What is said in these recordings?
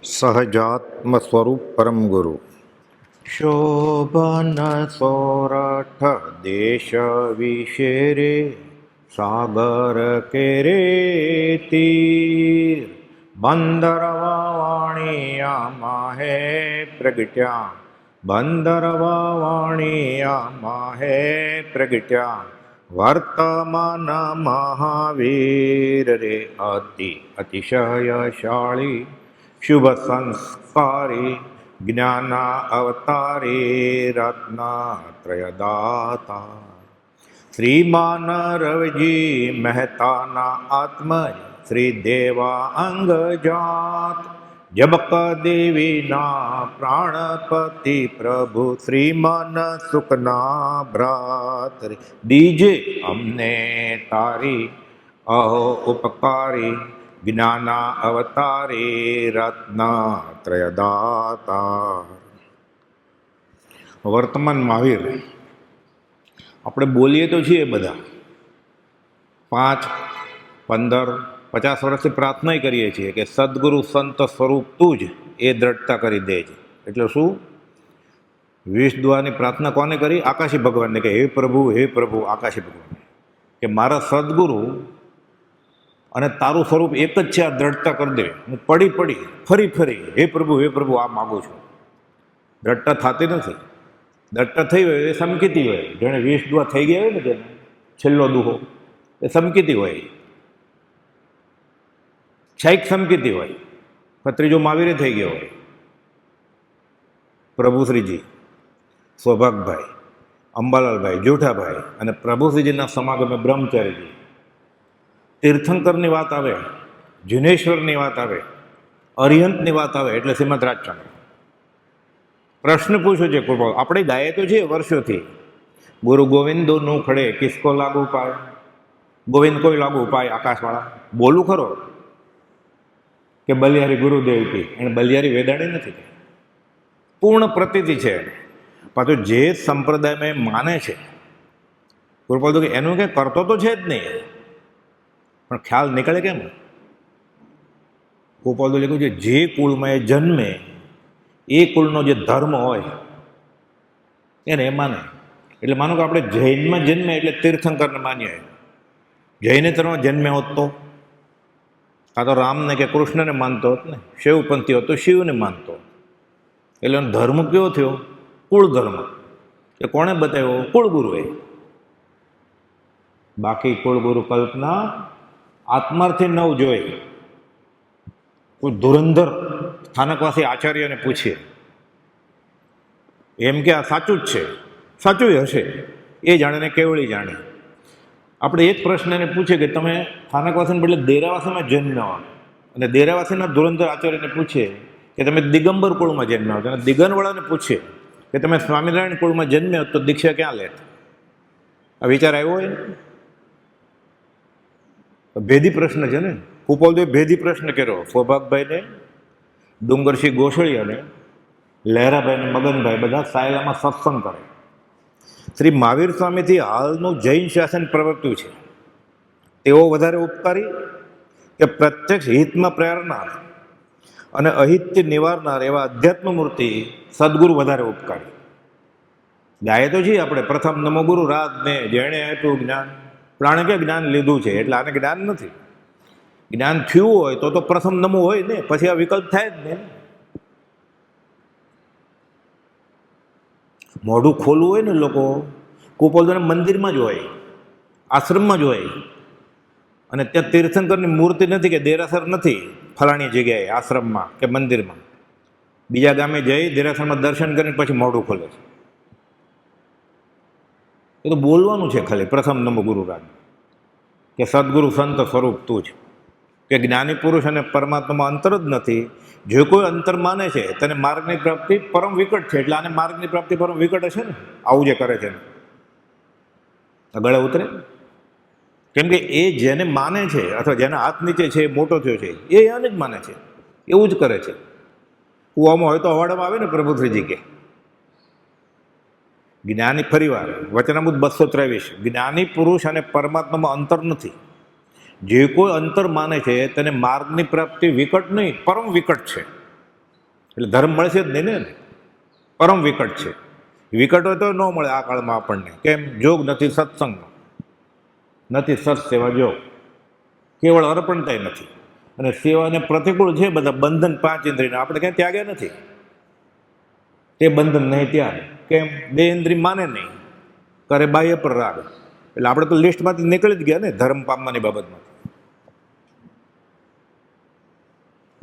સહજાત્મ સ્વરૂપ પરમ ગુરુ શોભન સોરઠ દેશ વિશેરે સાગર કેરે તીર બંદરવા વાણિયામાં હે પ્રગટ્યા બંદરવા વાણિયામાં હે પ્રગટ્યા વર્તમાન મહાવીર રે અતિશયશાળી શુભ સંસ્કારી જ્ઞાન અવતારી રત્નત્રયદાતા શ્રીમાન રવજી મહેતાના આત્મજ શ્રી દેવા અંગજાત જબક દેવીના પ્રાણપતિ પ્રભુ શ્રીમાન સુખના ભ્રાતરી દીજે અમને તારી અહો ઉપકારી જ્ઞાન અવતારી રત્નત્રયદાતા. વર્તમાન મહાવીર આપણે બોલીએ તો છીએ બધા 5, 15, 50 વર્ષથી પ્રાર્થના કરીએ છીએ કે સદગુરુ સંત સ્વરૂપ તું જ એ દ્રઢતા કરી દે છે. એટલે શું? 20 દુઆની પ્રાર્થના કોને કરી? આકાશી ભગવાનને કે હે પ્રભુ આકાશી ભગવાન કે મારા સદગુરુ અને તારું સ્વરૂપ એક જ છે, આ દ્રઢતા કરી દે. હું ફરી હે પ્રભુ આ માગું છું. દ્રઢતા થતી નથી. દ્રઢતા થઈ હોય એ સમકીતી હોય. જેણે 20 દુઆ થઈ ગયા હોય ને તેને છેલ્લો દુહો એ સમકીતી હોય, છાઈક સમકીતી હોય. ત્રીજો મહાવીરે થઈ ગયો હોય. પ્રભુશ્રીજી, સૌભાગભાઈ, અંબાલાલભાઈ, જોઠાભાઈ અને પ્રભુશ્રીજીના સમાગમે બ્રહ્મચારીજી. તીર્થંકરની વાત આવે, જિનેશ્વરની વાત આવે, અરિહંતની વાત આવે એટલે શ્રીમદ રાજચંદ્ર. પ્રશ્ન પૂછ્યો છે કૃપા. આપણે ગાયે તો છે વર્ષોથી, ગુરુ ગોવિંદો નું ખડે કિસકો લાગુ પાય, ગોવિંદ કોઈ લાગુ પાય આકાશવાળા. બોલું ખરો કે બલિયારી ગુરુદેવ કી, એને બલિયારી વેદાણી નથી, પૂર્ણ પ્રતીતિ છે. પાછું જે સંપ્રદાયમાં માને છે કૃપાલ તો કે એનું કંઈ કરતો તો છે જ નહીં, પણ ખ્યાલ નીકળે કેમ? ગોપાલ લખ્યું છે જે કુળમાં એ જન્મે એ કુળનો જે ધર્મ હોય એને એ માને. એટલે માનો કે આપણે જૈનમાં જન્મે એટલે તીર્થંકરને માનીએ. જૈન ધર્મમાં જન્મ્યા હોત તો કાં તો રામને કે કૃષ્ણને માનતો હોત ને, શિવપંથી હોત તો શિવને માનતો. એટલે એનો ધર્મ કેવો થયો? કુળ ધર્મ. એ કોણે બતાવ્યો? કુળગુરુએ. બાકી કુળગુરુ કલ્પના આત્માર્થી નવ જોઈ. કોઈ ધુરંધર સ્થાનકવાસી આચાર્યને પૂછીએ એમ કે આ સાચું જ છે, સાચું હશે, એ જાણે ને કેવળી જાણે. આપણે એક પ્રશ્ન એને પૂછીએ કે તમે સ્થાનકવાસીને બદલે દેરાવાસીમાં જન્મ્યા અને દેરાવાસીના ધુરંધર આચાર્યને પૂછીએ કે તમે દિગંબર કુળમાં જન્મ્યા અને દિગનવાળાને પૂછીએ કે તમે સ્વામિનારાયણ કુળમાં જન્મ્યા તો દીક્ષા ક્યાં લેત? આ વિચાર આવ્યો હોય? ભેદી પ્રશ્ન છે ને. કુપાલદેવ ભેદી પ્રશ્ન કર્યો સૌભાગભાઈને, ડુંગરસિંહ ગોસળિયાને, લહેરાભાઈને, મગનભાઈ બધા સાયલામાં સત્સંગ કરે. શ્રી મહાવીર સ્વામીથી હાલનું જૈન શાસન પ્રવર્ત્યું છે. તેઓ વધારે ઉપકારી કે પ્રત્યક્ષ હિતમાં પ્રેરનાર અને અહિતથી નિવારનાર એવા અધ્યાત્મ મૂર્તિ સદગુરુ વધારે ઉપકારી? ગાય તો છીએ આપણે પ્રથમ નમો ગુરુ રાત ને જેણે આપ્યું જ્ઞાન. પ્રાણે કે જ્ઞાન લીધું છે એટલે આને જ્ઞાન નથી. જ્ઞાન થયું હોય તો પ્રથમ નમો હોય ને, પછી આ વિકલ્પ થાય જ ને. મોઢું ખોલવું હોય ને લોકો કુપોલને મંદિરમાં જ હોય, આશ્રમમાં જ હોય. અને ત્યાં તીર્થંકરની મૂર્તિ નથી કે દેરાસર નથી ફલાણી જગ્યાએ આશ્રમમાં કે મંદિરમાં. બીજા ગામે જઈ દેરાસરમાં દર્શન કરીને પછી મોઢું ખોલે છે. એ તો બોલવાનું છે ખાલી પ્રથમ નમો ગુરુ રાગ કે સદગુરુ સંત સ્વરૂપ તું જ, કે જ્ઞાની પુરુષ અને પરમાત્મામાં અંતર જ નથી. જે કોઈ અંતર માને છે તેને માર્ગની પ્રાપ્તિ પરમ વિકટ છે. એટલે આને માર્ગની પ્રાપ્તિ પરમ વિકટ હશે ને આવું જે કરે છે ગળે ઉતરે. કેમ કે એ જેને માને છે અથવા જેના હાથ નીચે છે એ મોટો થયો છે એ આને જ માને છે, એવું જ કરે છે. કૂવામાં હોય તો અવાડમાં આવે ને પ્રભુશ્રીજી કે જ્ઞાની, ફરીવાર વચનામૃત 223, જ્ઞાની પુરુષ અને પરમાત્મામાં અંતર નથી. જે કોઈ અંતર માને છે તેને માર્ગની પ્રાપ્તિ વિકટ નહીં પરમ વિકટ છે. એટલે ધર્મ મળશે જ નહીં ને, પરમ વિકટ છે. વિકટ હોય તો ન મળે આ કાળમાં આપણને. કેમ? જોગ નથી સત્સંગ, નથી સત સેવા જોગ, કેવળ અર્પણતાય નથી. અને સેવાને પ્રતિકૂળ છે બધા બંધન 5 ઇન્દ્રિયના, આપણે ક્યાંય ત્યાગ્યા નથી. તે બંધન નહીં ત્યાગ. કેમ? 2 ઇન્દ્રિય માને નહીં, કરે બાહ્ય પર રાગ. એટલે આપણે તો લિસ્ટમાંથી નીકળી જ ગયા ને ધર્મ પામવાની બાબતમાં.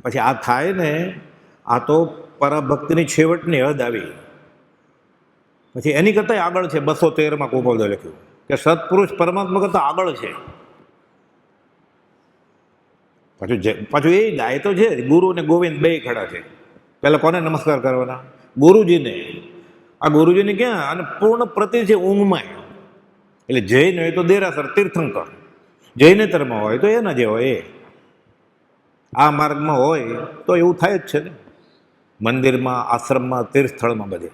પછી આ થાય ને, આ તો પરાભક્તિની છેવટની હદ આવી. પછી એની કરતાં આગળ છે 213માં ગોપાલદાસે લખ્યું કે સત્પુરુષ પરમાત્મા કરતાં આગળ છે. પાછું એ ગાય તો છે, ગુરુ અને ગોવિંદ બે ખડા છે. પહેલાં કોને નમસ્કાર કરવાના? ગુરુજીને. આ ગુરુજીને ક્યાં? અને પૂર્ણ પ્રતિ છે ઊંઘમાં. એટલે જૈન હોય તો દેરાસર તીર્થંકર, જૈનેતરમાં હોય તો એના જે હોય એ. આ માર્ગમાં હોય તો એવું થાય જ છે ને, મંદિરમાં, આશ્રમમાં, તીર્થસ્થળમાં બધે.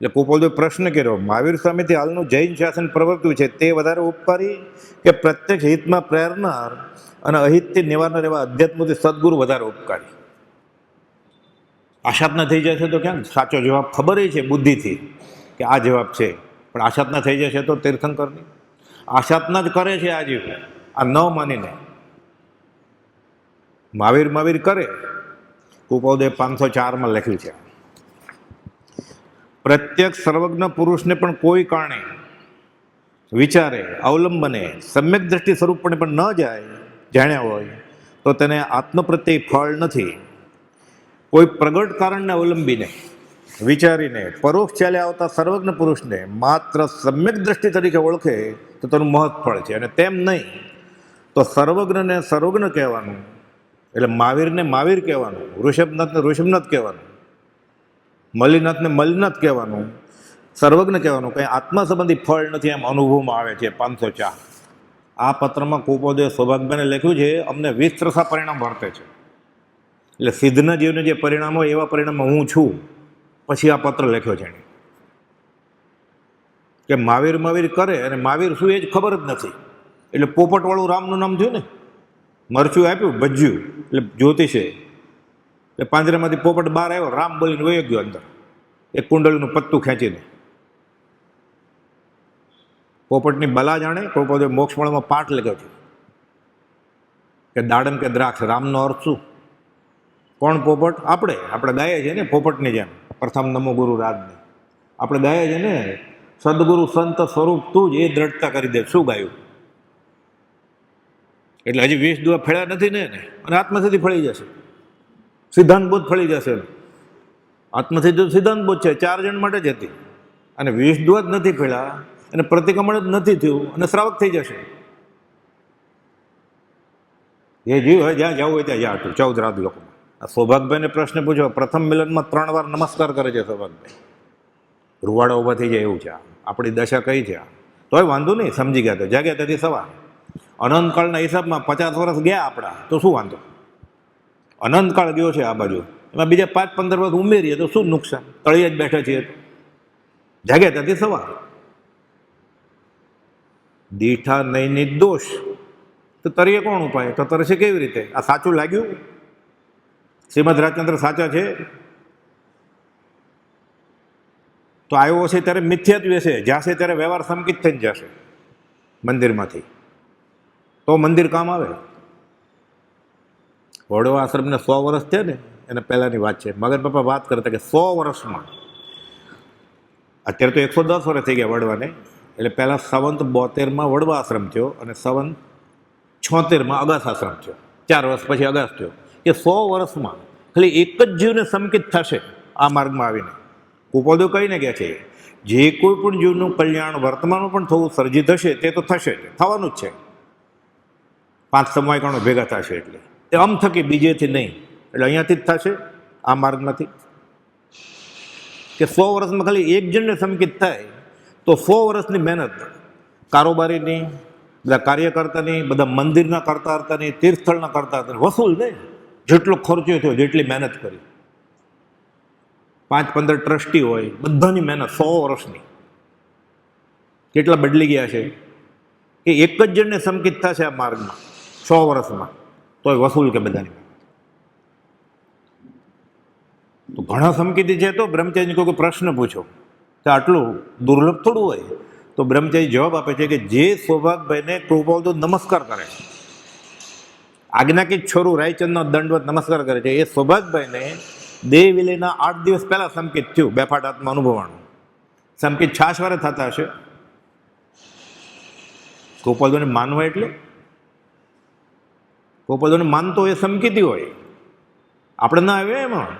એટલે ગોપાલદેવ પ્રશ્ન કર્યો, મહાવીર સ્વામીથી હાલનું જૈન શાસન પ્રવર્ત્યું છે તે વધારે ઉપકારી કે પ્રત્યક્ષ હિતમાં પ્રેરનાર અને અહિતથી નિવારનાર એવા અધ્યાત્મથી સદગુરુ વધારે ઉપકારી? આશાતના થઈ જશે તો ક્યાં? સાચો જવાબ ખબર છે બુદ્ધિથી કે આ જવાબ છે, પણ આશાતના થઈ જશે તો તીર્થંકરની આશાતના જ કરે છે આ જીવ, આ ન માનીને મહાવીર કરે. ગોપાલદેવ 504માં લખ્યું છે, પ્રત્યક્ષ સર્વજ્ઞ પુરુષને પણ કોઈ કારણે વિચારે, અવલંબને, સમ્યક દ્રષ્ટિ સ્વરૂપપણે પણ ન જાણ્યા હોય તો તેને આત્મ પ્રત્યે ફળ નથી. કોઈ પ્રગટ કારણને અવલંબીને વિચારીને પરોક્ષ ચાલ્યા આવતા સર્વજ્ઞ પુરુષને માત્ર સમ્યક દ્રષ્ટિ તરીકે ઓળખે તો તેનું મહત્ ફળ છે. અને તેમ નહીં તો સર્વજ્ઞને સર્વજ્ઞ કહેવાનું, એટલે મહાવીરને મહાવીર કહેવાનું, ઋષભનાથને ઋષભનાથ કહેવાનું, મલિનાથને મલિનાથ કહેવાનું, સર્વજ્ઞ કહેવાનું, કંઈ આત્મા સંબંધી ફળ નથી એમ અનુભવમાં આવે છે. 504 આ પત્રમાં ગોપાલદેવ સૌભાગ્યભાઈને લખ્યું છે, અમને 20 ત્રસા પરિણામ વર્તે છે. એટલે સિદ્ધના જીવને જે પરિણામ હોય એવા પરિણામમાં હું છું. પછી આ પત્ર લખ્યો છે એણે કે મહાવીર કરે અને મહાવીર શું એ જ ખબર જ નથી. એટલે પોપટવાળું રામનું નામ થયું ને, મરચું આપ્યું ભજ્યું એટલે જ્યોતિષે, એટલે પાંજરામાંથી પોપટ બહાર આવ્યો, રામ બોલીને વયો ગયો અંદર, એક કુંડળીનું પત્તું ખેંચીને. પોપટની બલા જાણે. ગોપાલદેવ મોક્ષમાળામાં પાઠ લખ્યો છે કે દાડમ કે દ્રાક્ષ, રામનો અર્થ શું? કોણ પોપટ? આપણે ગાઈએ છીએ ને પોપટની જેમ, પ્રથમ નમો ગુરુ રાજને આપણે ગાઈએ છીએ ને, સદગુરુ સંત સ્વરૂપ તું જ એ દ્રઢતા કરી દે. શું ગાયું? એટલે હજી 20 દુઆ ફળ્યા નથી ને, અને આત્મસિદ્ધિ ફળી જશે, સિદ્ધાંત બોધ ફળી જશે. આત્મસિદ્ધિ સિદ્ધાંત બોધ છે 4 જણ માટે જ હતી, અને 20 દુઆ જ નથી ફળ્યા, અને પ્રતિક્રમણ જ નથી થયું, અને શ્રાવક થઈ જશે. એ જીવ હોય જ્યાં જવું હોય ત્યાં જાતું. 14 રાત લોકોમાં આ સૌભાગભાઈને પ્રશ્ન પૂછ્યો, પ્રથમ મિલનમાં 3 વાર નમસ્કાર કરે છે સૌભાગભાઈ. રૂવાડા ઊભા થઈ જાય એવું છે. આપણી દશા કઈ છે? તોય વાંધો નહીં, સમજી ગયા તો જાગ્યા ત્યાંથી સવાર. અનંતકાળના હિસાબમાં 50 વર્ષ ગયા આપણા, તો શું વાંધો? અનંતકાળ ગયો છે આ બાજુ, એમાં બીજા 5-15 વર્ષ ઉમેરીએ તો શું નુકસાન? તળિયે જ બેઠા છીએ, જાગ્યા ત્યાંથી સવાર. દીઠા નહીં નિર્દોષ તો તરીએ કોણ ઉપાય? તો તરશે કેવી રીતે? આ સાચું લાગ્યું? શ્રીમદ રાજચંદ્ર સાચા છે તો આવ્યો છે ત્યારે મિથ્યાત્વ છે, જશે ત્યારે વ્યવહાર સંકિત થઈને જશે મંદિરમાંથી, તો મંદિર કામ આવે. વડવા આશ્રમને 100 વર્ષ થયા ને, એને પહેલાંની વાત છે. મગર પપ્પા વાત કરતા કે 100 વર્ષમાં, અત્યારે તો 110 વર્ષ થઈ ગયા વડવાને, એટલે પહેલાં સંવંત 72માં વડવા આશ્રમ થયો, અને સંવંત 76માં અગાસ આશ્રમ થયો. 4 વર્ષ પછી અગાસ થયો. એ 100 વર્ષમાં ખાલી એક જ જીવને સંકિત થશે આ માર્ગમાં આવીને. ગોપાલદેવ કહીને ગયા છે, જે કોઈ પણ જીવનું કલ્યાણ વર્તમાનમાં પણ થવું સર્જિત હશે તે તો થશે જ, થવાનું જ છે. 5 સમયકાળો ભેગા થશે, એટલે તે આમ થકી બીજેથી નહીં, એટલે અહીંયાથી જ થશે આ માર્ગમાંથી. કે 100 વર્ષમાં ખાલી એક જણને સંકિત થાય તો 100 વર્ષની મહેનત કારોબારીની, બધા કાર્યકર્તાની, બધા મંદિરના કરતા હતાની, તીર્થસ્થળના કરતા હતા વસૂલ નહીં. જેટલો ખર્ચો થયો, જેટલી મહેનત કરી, 5-15 ટ્રસ્ટી હોય, બધાની મહેનત 100 વર્ષની કેટલા બદલી ગયા છે. કે એક જ જણને સંકિત થશે આ માર્ગમાં 100 વર્ષમાં, તોય વસૂલ કે બધાની. તો ઘણા સમકીતી છે તો બ્રહ્મચારીને કોઈ પ્રશ્ન પૂછો તો આટલું દુર્લભ થોડું હોય, તો બ્રહ્મચારી જવાબ આપે છે કે જે સૌભાગભાઈને કૃપાળુ નમસ્કાર કરે છે, આજ્ઞાકીત છોરું રાયચંદનો દંડવત નમસ્કાર કરે છે, એ સૌભાગભાઈને દેહ વિલયના 8 દિવસ પહેલા સંકિત થયું, બેફાટ આત્મા અનુભવવાનું. સંકિત છાશવારે થતા હશે. ગોપાલને માનવા એટલે ગોપાલને માનતો એ સંકિતી હોય, આપણે ના આવે એમાં.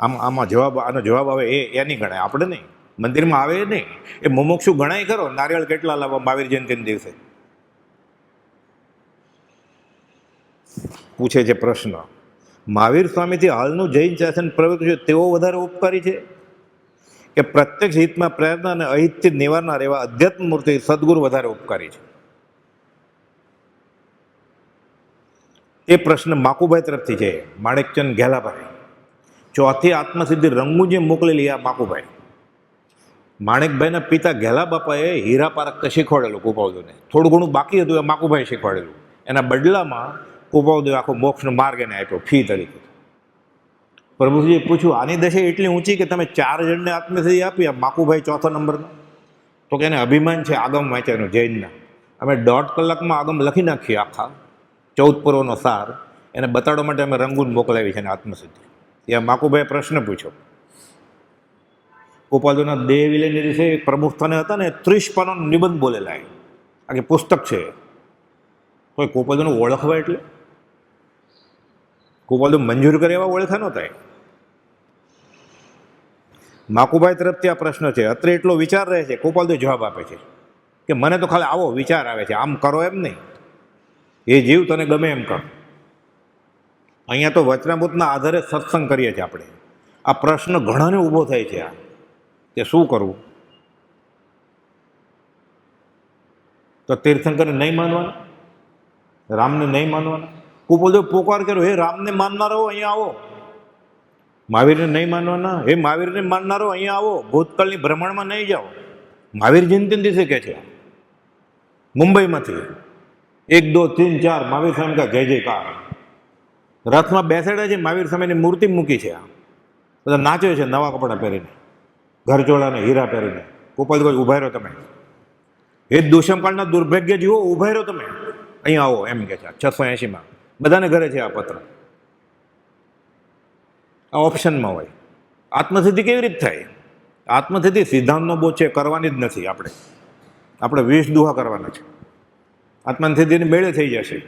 આમાં જવાબ, આનો જવાબ આવે એ નહીં ગણાય, આપણે નહીં. મંદિરમાં આવે નહીં, એ મુમુક્ષુ ગણાય કરો. નારિયેળ કેટલા લાવવા મહાવીર જયંતિના દિવસે પૂછે છે પ્રશ્ન. મહાવીર સ્વામીથી હાલનું જૈન શાસન પ્રવૃત્તિ છે તેઓ વધારે ઉપકારી છે કે પ્રત્યક્ષ હિતમાં પ્રેરણા અને અહિતથી નિવારનાર એવા અધ્યાત્મ મૂર્તિ સદગુરુ વધારે ઉપકારી છે? એ પ્રશ્ન માકુભાઈ તરફથી છે, માણેકચંદ ઘેલાભાઈ. ચોથી આત્મસિદ્ધિ રંગુજી મોકલેલી આ માકુભાઈ. માણેકભાઈના પિતા ઘેલા બાપાએ હીરા પારખ શીખવાડેલું કૃપાળુને, થોડું ઘણું બાકી હતું એ માકુભાઈ શીખવાડેલું. એના બદલામાં કૃપાળુદેવ આખો મોક્ષનો માર્ગ એને આપ્યો ફી તરીકે. પ્રભુજીએ પૂછ્યું, આની દશા એટલી ઊંચી કે તમે 4 જણને આત્મસિદ્ધિ આપી, આ માકુભાઈ 4થા નંબરનો? તો કે એને અભિમાન છે આગમ વાંચ્યાનું જૈનના. અમે 1.5 કલાકમાં આગમ લખી નાખીએ, આખા 14 પૂર્વનો સાર. એને બતાડવા માટે અમે રંગૂન મોકલાવી છે એને આત્મસિદ્ધિ. ત્યાં માકુભાઈએ પ્રશ્ન પૂછ્યો. ગોપાલજીના દેહ વિલયના દિવસે પ્રમુખ સ્થાને હતા ને, 30 પાનાનો નિબંધ બોલેલા, આખી પુસ્તક છે. કોઈ ગોપાલજીને ઓળખવા એટલે ગોપાલજી મંજૂર કરે એવા ઓળખા નહોતા. માકુભાઈ તરફથી આ પ્રશ્ન છે. અત્રે એટલો વિચાર રહે છે. ગોપાલજી જવાબ આપે છે કે મને તો ખાલી આવો વિચાર આવે છે, આમ કરો એમ નહીં. એ જીવ તને ગમે એમ કર. અહીંયા તો વચનામૃતના આધારે સત્સંગ કરીએ છીએ આપણે. આ પ્રશ્ન ઘણાને ઊભો થાય છે આ કે શું કરવું? તો તીર્થંકરને નહીં માનવાના, રામને નહીં માનવાના. કુપોલદેવ પોકાર કર્યો, હે રામને માનનારો અહીંયા આવો. મહાવીરને નહીં માનવાના, હે મહાવીરને માનનારો અહીંયા આવો. ભૂતકાળની ભ્રમણમાં નહીં જાઓ. મહાવીર જયંતિ દિવસે કહે છે મુંબઈમાંથી 1 2 3 4 મહાવીર સ્વામી કા જય જયકાર. રથમાં બેસાડ્યા છે, મહાવીર સ્વામીની મૂર્તિ મૂકી છે. બધા નાચે છે નવા કપડાં પહેરીને, ઘરચોળાને હીરા પહેરીને. ગોપાલ કોઈ ઉભા રહ્યો તમે, એ દુષ્મકાળના દુર્ભાગ્ય જીવો ઉભા રહ્યો તમે, અહીંયા આવો એમ કે છે. 680માં બધાને ઘરે છે આ પત્ર. આ ઓપ્શનમાં હોય. આત્મસિદ્ધિ કેવી રીતે થાય? આત્મસિદ્ધિ સિદ્ધાંતનો બોધ છે, કરવાની જ નથી. આપણે 20 દુહા કરવાના છે. આત્મસિદ્ધિની મેળે થઈ જશે.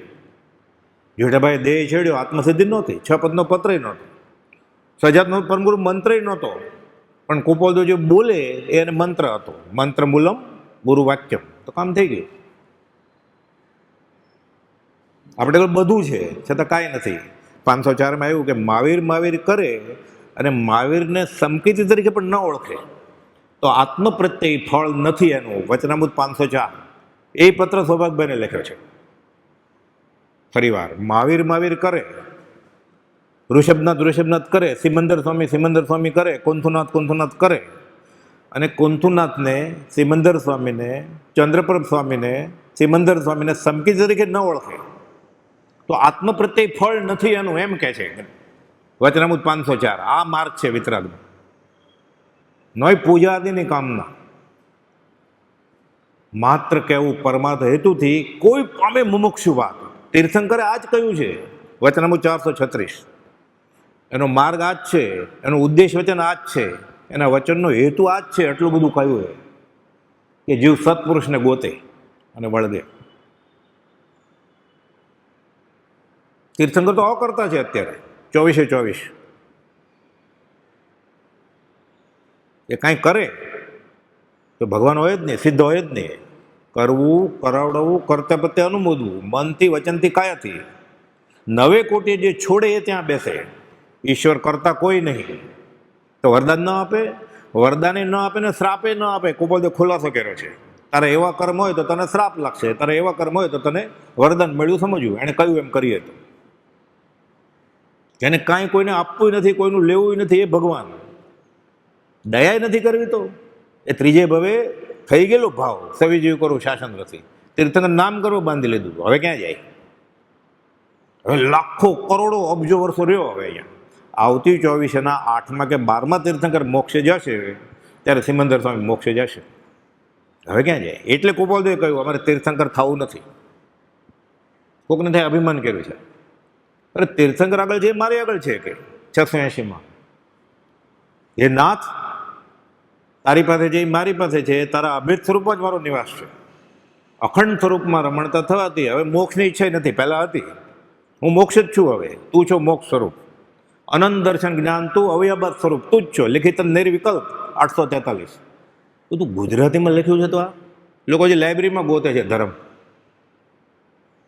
જેઠાભાઈ દેહ છેડ્યો, આત્મસિદ્ધિ નહોતી. 6 પદનો પત્ર નહોતો, સજાતનો પરમગુરુ મંત્ર નહોતો. પણ કુપોલદેવ જે બોલે એને મંત્ર હતો. મંત્ર મૂલમ ગુરુ વાક્યમ, તો કામ થઈ ગયું. આપણે બધું છે છતાં કાંઈ નથી. 504માં આવ્યું કે મહાવીર કરે અને મહાવીરને સમકીતી તરીકે પણ ન ઓળખે તો આત્મ પ્રત્યય ફળ નથી એનું. વચનામૃત 504 એ પત્ર સૌભાગભાઈને લખ્યો છે. ફરીવાર મહાવીર કરે, ઋષભનાથ કરે, સિમંદર સ્વામી કરે, કુંથુનાથ કરે, અને કુંથુનાથને, સિમંદર સ્વામીને, ચંદ્રપ્રભ સ્વામીને, સિમંદર સ્વામીને સમકી તરીકે ન ઓળખે તો આત્મ પ્રત્યય ફળ નથી એનું, એમ કહે છે વચનામૃત 504. આ માર્ગ છે વિતરાગનો. નોય પૂજા આદિની કામના, માત્ર કહેવું પરમાર્થ હેતુથી કોઈ પામે મુમુક્ષુ વાત. તીર્થંકરે આ જ કહ્યું છે વચનામૃત 436. એનો માર્ગ આ જ છે, એનું ઉદ્દેશ વચન આ જ છે, એના વચનનો હેતુ આ જ છે. એટલું બધું કહ્યું છે કે જીવ સત્પુરુષને ગોતે અને વળગે. તીર્થંકર તો આવો કરતા છે અત્યારે 24/24. એ કાંઈ કરે તો ભગવાન હોય જ નહીં, સિદ્ધ હોય જ નહીં. કરવું, કરાવડાવવું, કરતા પ્રત્યે અનુમોદવું, મનથી, વચનથી, કાયાથી. 9 કોટી જે છોડે એ ત્યાં બેસે. ઈશ્વર કરતા કોઈ નહીં. તો વરદાન ન આપે, વરદાને ન આપે ને શ્રાપે ન આપે. કુપોલદેવ ખુલાસો કર્યો છે. તારે એવા કર્મ હોય તો તને શ્રાપ લાગશે, તારે એવા કર્મ હોય તો તને વરદાન મળ્યું સમજવું. એણે કહ્યું એમ કરીએ તો. જેને કાંઈ કોઈને આપવું નથી, કોઈનું લેવું નથી, એ ભગવાન. દયા નથી કરવી તો એ ત્રીજે ભવે થઈ ગયેલો ભાવ. સવિજીવ કરું શાસન નથી. તીર્થંકર નામ કરવું બાંધી લીધું. હવે ક્યાં જાય? હવે લાખો કરોડો અબજો વર્ષો રહ્યો હવે અહીંયા. આવતી 24ના 8મા કે 12મા તીર્થંકર મોક્ષે જશે ત્યારે સિમંદર સ્વામી મોક્ષે જશે. હવે ક્યાં જાય? એટલે ગોપાલદેવે કહ્યું અમારે તીર્થંકર થવું નથી. કોકને થાય અભિમાન કર્યું છે, અરે તીર્થંકર આગળ છે મારી આગળ છે કે 680માં એ નાથ તારી પાસે છે મારી પાસે છે, તારા અભેદ સ્વરૂપમાં જ મારો નિવાસ છે. અખંડ સ્વરૂપમાં રમણતા થવાથી હવે મોક્ષની ઈચ્છા નથી, પહેલાં હતી. હું મોક્ષ જ છું, હવે તું છો મોક્ષ સ્વરૂપ. અનંત દર્શન જ્ઞાન તું અવયવત સ્વરૂપ તું જ છો. લિખિત નિર્વિકલ્પ 843. તું ગુજરાતીમાં લખ્યું છે તો આ લોકો જે લાઇબ્રેરીમાં ગોતે છે ધર્મ,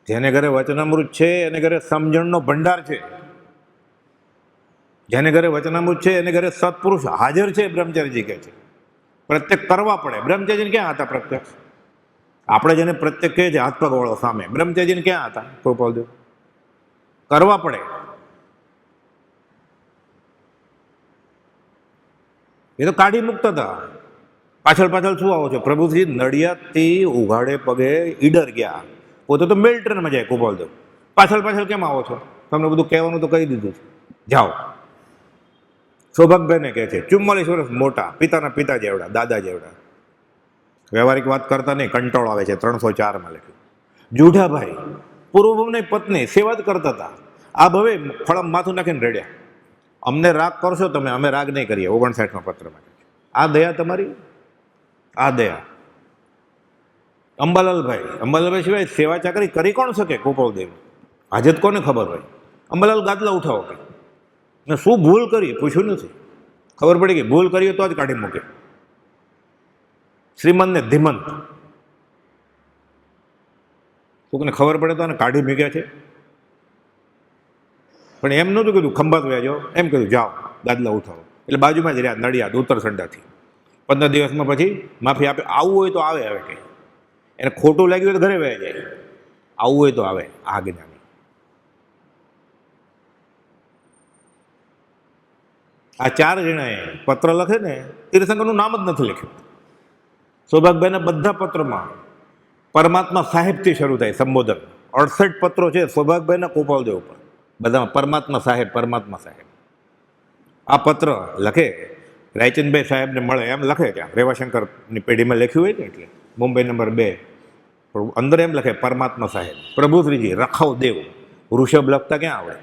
જેને ઘરે વચનામૃત છે એને ઘરે સમજણનો ભંડાર છે, જેને ઘરે વચનામૃત છે એને ઘરે સત્પુરુષ હાજર છે. બ્રહ્મચારીજી કહે છે પ્રત્યક્ષ કરવા પડે. બ્રહ્મચારીજીને ક્યાં હતા પ્રત્યક્ષ? આપણે જેને પ્રત્યક્ષ કહે છે હાથ પગ વાળો સામે, બ્રહ્મચારીજીને ક્યાં હતા? ગોપાલદેવ કરવા પડે. એ તો કાઢી મુકતા હતા. પાછળ પાછળ શું આવો છો? પ્રભુજી નડિયાદથી ઉઘાડે પગે ઈડર ગયા, પોતે તો મેલ ટ્રેનમાં જાય. ગોપાલદેવ પાછળ પાછળ કેમ આવો છો? તમને બધું કહેવાનું તો કહી દીધું છે, જાઓ. સૌભાગભાઈને કહે છે 44 વર્ષ મોટા, પિતાના પિતા જેવડા, દાદા જેવડા. વ્યવહારિક વાત કરતા નહીં, કંટ્રોલ આવે છે. 304માં લખ્યું. જુઠાભાઈ પૂર્વભૂમની પત્ની સેવા જ કરતા હતા. આ ભવે ફળમ માથું નાખીને રડ્યા, અમને રાગ કરશો તમે, અમે રાગ નહીં કરીએ. 59માં પત્રમાં. આ દયા તમારી, આ દયા. અંબાલાલભાઈ સિવાય સેવા ચાકરી કરી કોણ શકે? ગોપાલદેવ હાજત કોને ખબર હોય? અંબાલાલ ગાદલા ઉઠાવો કે ને શું ભૂલ કરી પૂછ્યું નથી. ખબર પડી ગઈ ભૂલ કરી તો જ કાઢી મૂકે. શ્રીમંતને ધીમંત કોકને ખબર પડે તો એને કાઢી મૂક્યા છે. પણ એમ નહોતું કીધું ખંભાત વ્યાજો, એમ કીધું જાઓ ગાદલા ઉઠાવો. એટલે બાજુમાં જ રહ્યા નડિયાદ ઉત્તરસંડાથી. 15 દિવસમાં પછી માફી આપે. આવવું હોય તો આવે. હવે કંઈ એને ખોટું લાગ્યું હોય તો ઘરે વહી જાય. આવવું હોય તો આવે. આજ્ઞાની આ 4 જણાએ પત્ર લખે ને, તીર્થંકરનું નામ જ નથી લખ્યું. સૌભાગભાઈના બધા પત્રમાં પરમાત્મા સાહેબથી શરૂ થાય સંબોધન. 68 પત્રો છે સૌભાગભાઈના ગોપાલદેવ ઉપર, બધામાં પરમાત્મા સાહેબ, પરમાત્મા સાહેબ. આ પત્ર લખે રાયચંદભાઈ સાહેબને મળે એમ લખે, ત્યાં રેવાશંકરની પેઢીમાં લખ્યું હોય ને, એટલે મુંબઈ નંબર 2. પણ અંદર એમ લખે પરમાત્મા સાહેબ, પ્રભુશ્રીજી, રખાવ દેવ. ઋષભ લખતા ક્યાં આવડે?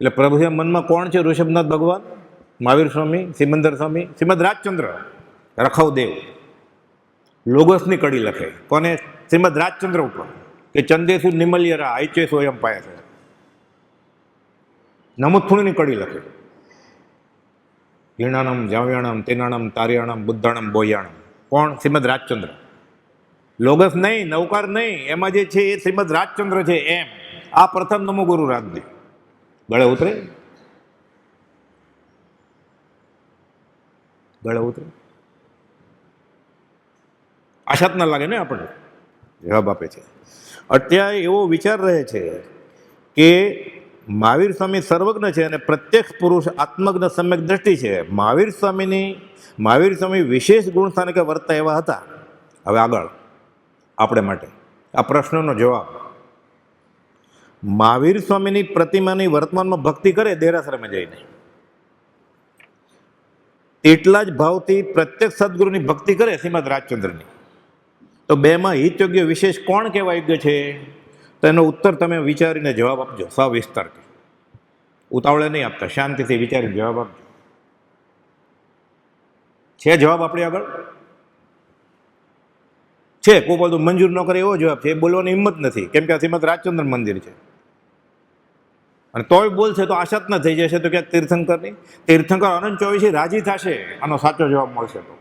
એટલે પ્રભુના મનમાં કોણ છે? ઋષભનાથ ભગવાન, મહાવીર સ્વામી, સિમંદર સ્વામી, શ્રીમદ રાજચંદ્ર, રખાવ દેવ. લોગસની કડી લખે કોને? શ્રીમદ રાજચંદ્ર ઉપર, કે ચંદેસુ નિમલ્યરા આઈચે સ્વયં પાયા છે. નમુથુણીની કડી લખે હીણાણમ જાવ્યાણમ તેનાણમ તારિયાણમ બુદ્ધાણમ બોયાણમ. કોણ? શ્રીમદ રાજચંદ્ર. લોગસ નહીં, નૌકાર નહીં, એમાં જે છે એ શ્રીમદ રાજચંદ્ર છે. એમ આ પ્રથમ નમો ગુરુ રાખજે. ગળે ઉતરે? ગળે ઉતરે? આશાત ના લાગે ને આપણને? જવાબ આપે છે. અત્યારે એવો વિચાર રહે છે કે મહાવીર સ્વામી સર્વજ્ઞ છે અને પ્રત્યક્ષ પુરુષ આત્મજ્ઞ સમ્યક દ્રષ્ટિ છે. મહાવીર સ્વામી વિશેષ ગુણ સ્થાનકે વર્તા એવા હતા. હવે આગળ આપણે માટે આ પ્રશ્નનો જવાબ. મહાવીર સ્વામીની પ્રતિમાની વર્તમાનમાં ભક્તિ કરે દેરાસરમે જઈને, એટલા જ ભાવથી પ્રત્યક્ષ સદગુરુની ભક્તિ કરે શ્રીમદ રાજચંદ્રની. તો બેમાં હિતયોગ્ય વિશેષ કોણ કહેવા યોગ્ય છે? તો એનો ઉત્તર તમે વિચારીને જવાબ આપજો, સવિસ્તારથી. ઉતાવળે નહીં આપતા, શાંતિથી વિચારીને જવાબ આપજો. છે જવાબ આપણી આગળ? છે? કોઈ બધું મંજૂર ન કરે એવો જવાબ છે. એ બોલવાની હિંમત નથી, કેમ કે આ શ્રીમદ રાજચંદ્ર મંદિર છે. અને તોય બોલશે તો આશાત ન થઈ જશે તો ક્યાંક તીર્થંકરની. તીર્થંકર અનંત 24 રાજી થશે આનો સાચો જવાબ મળશે તો.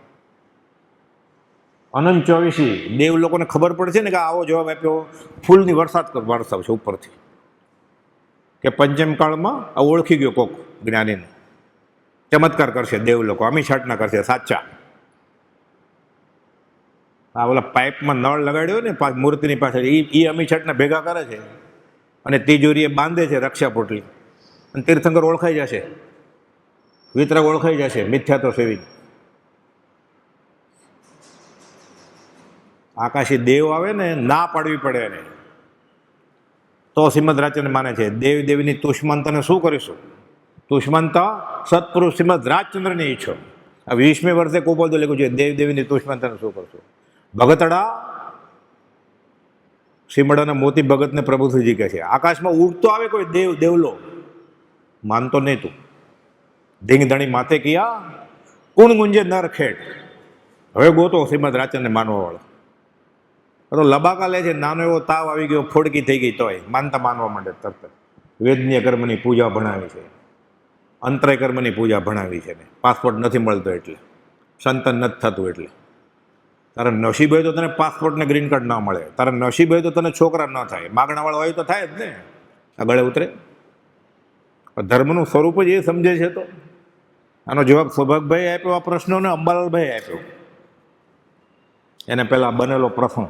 અનંત 24 દેવ લોકોને ખબર પડશે ને કે આવો જવાબ આપ્યો, ફૂલની વરસાદ વરસાવશે ઉપરથી, કે પંચમ કાળમાં આ ઓળખી ગયો કોક જ્ઞાનીને. ચમત્કાર કરશે દેવ લોકો, અમીછાટના કરશે સાચા. આ ઓલા પાઇપમાં નળ લગાડ્યો ને મૂર્તિની પાછળ, એ અમીછાટના ભેગા કરે છે અને તિજોરીએ બાંધે છે રક્ષા પોટલી. અને તીર્થંકર ઓળખાઈ જશે, વિતરક ઓળખાઈ જશે, મિથ્યા તો સેવી. આકાશી દેવ આવે ને, ના પાડવી પડે એને તો શ્રીમદ રાજચંદ્ર માને છે. દેવ દેવીની તુષ્માન તને શું કરીશું? તુષ્મંતા સત્પુરુષ શ્રીમદ રાજચંદ્રની ઈચ્છો. આ 20મી વર્ષે કોપોલ તો લખ્યું છે, દેવ દેવીની તુષ્મંતાને શું કરશો. ભગતડા શ્રીમડાના મોતી ભગતને પ્રભુશ્રીજી કહે છે, આકાશમાં ઉડતો આવે કોઈ દેવ દેવલો, માનતો નહીં તું. ધીંગ ધણી માથે કિયા કુણ ગુંજે નર ખેડ. હવે ગોતો શ્રીમદ રાજચંદ્રને માનવા વાળો. તો લબાકા લે છે, નાનો એવો તાવ આવી ગયો, ફોડકી થઈ ગઈ તોય માનવા માંડે તરત. વેદનીય કર્મની પૂજા ભણાવી છે, અંતરય કર્મની પૂજા ભણાવી છે ને. પાસપોર્ટ નથી મળતો એટલે, સંતન નથી થતું એટલે. તારા નસીબ હોય તો તને પાસપોર્ટ ને ગ્રીન કાર્ડ ના મળે, તારા નસીબ હોય તો તને છોકરા ન થાય, માગણાવાળા હોય તો થાય જ ને, આ ગળે ઉતરે. ધર્મનું સ્વરૂપ જ એ સમજે છે. તો આનો જવાબ સૌભાગભાઈ આપ્યો, આ પ્રશ્નોને અંબાલાલભાઈ આપ્યો. એને પહેલાં બનેલો પ્રસંગ.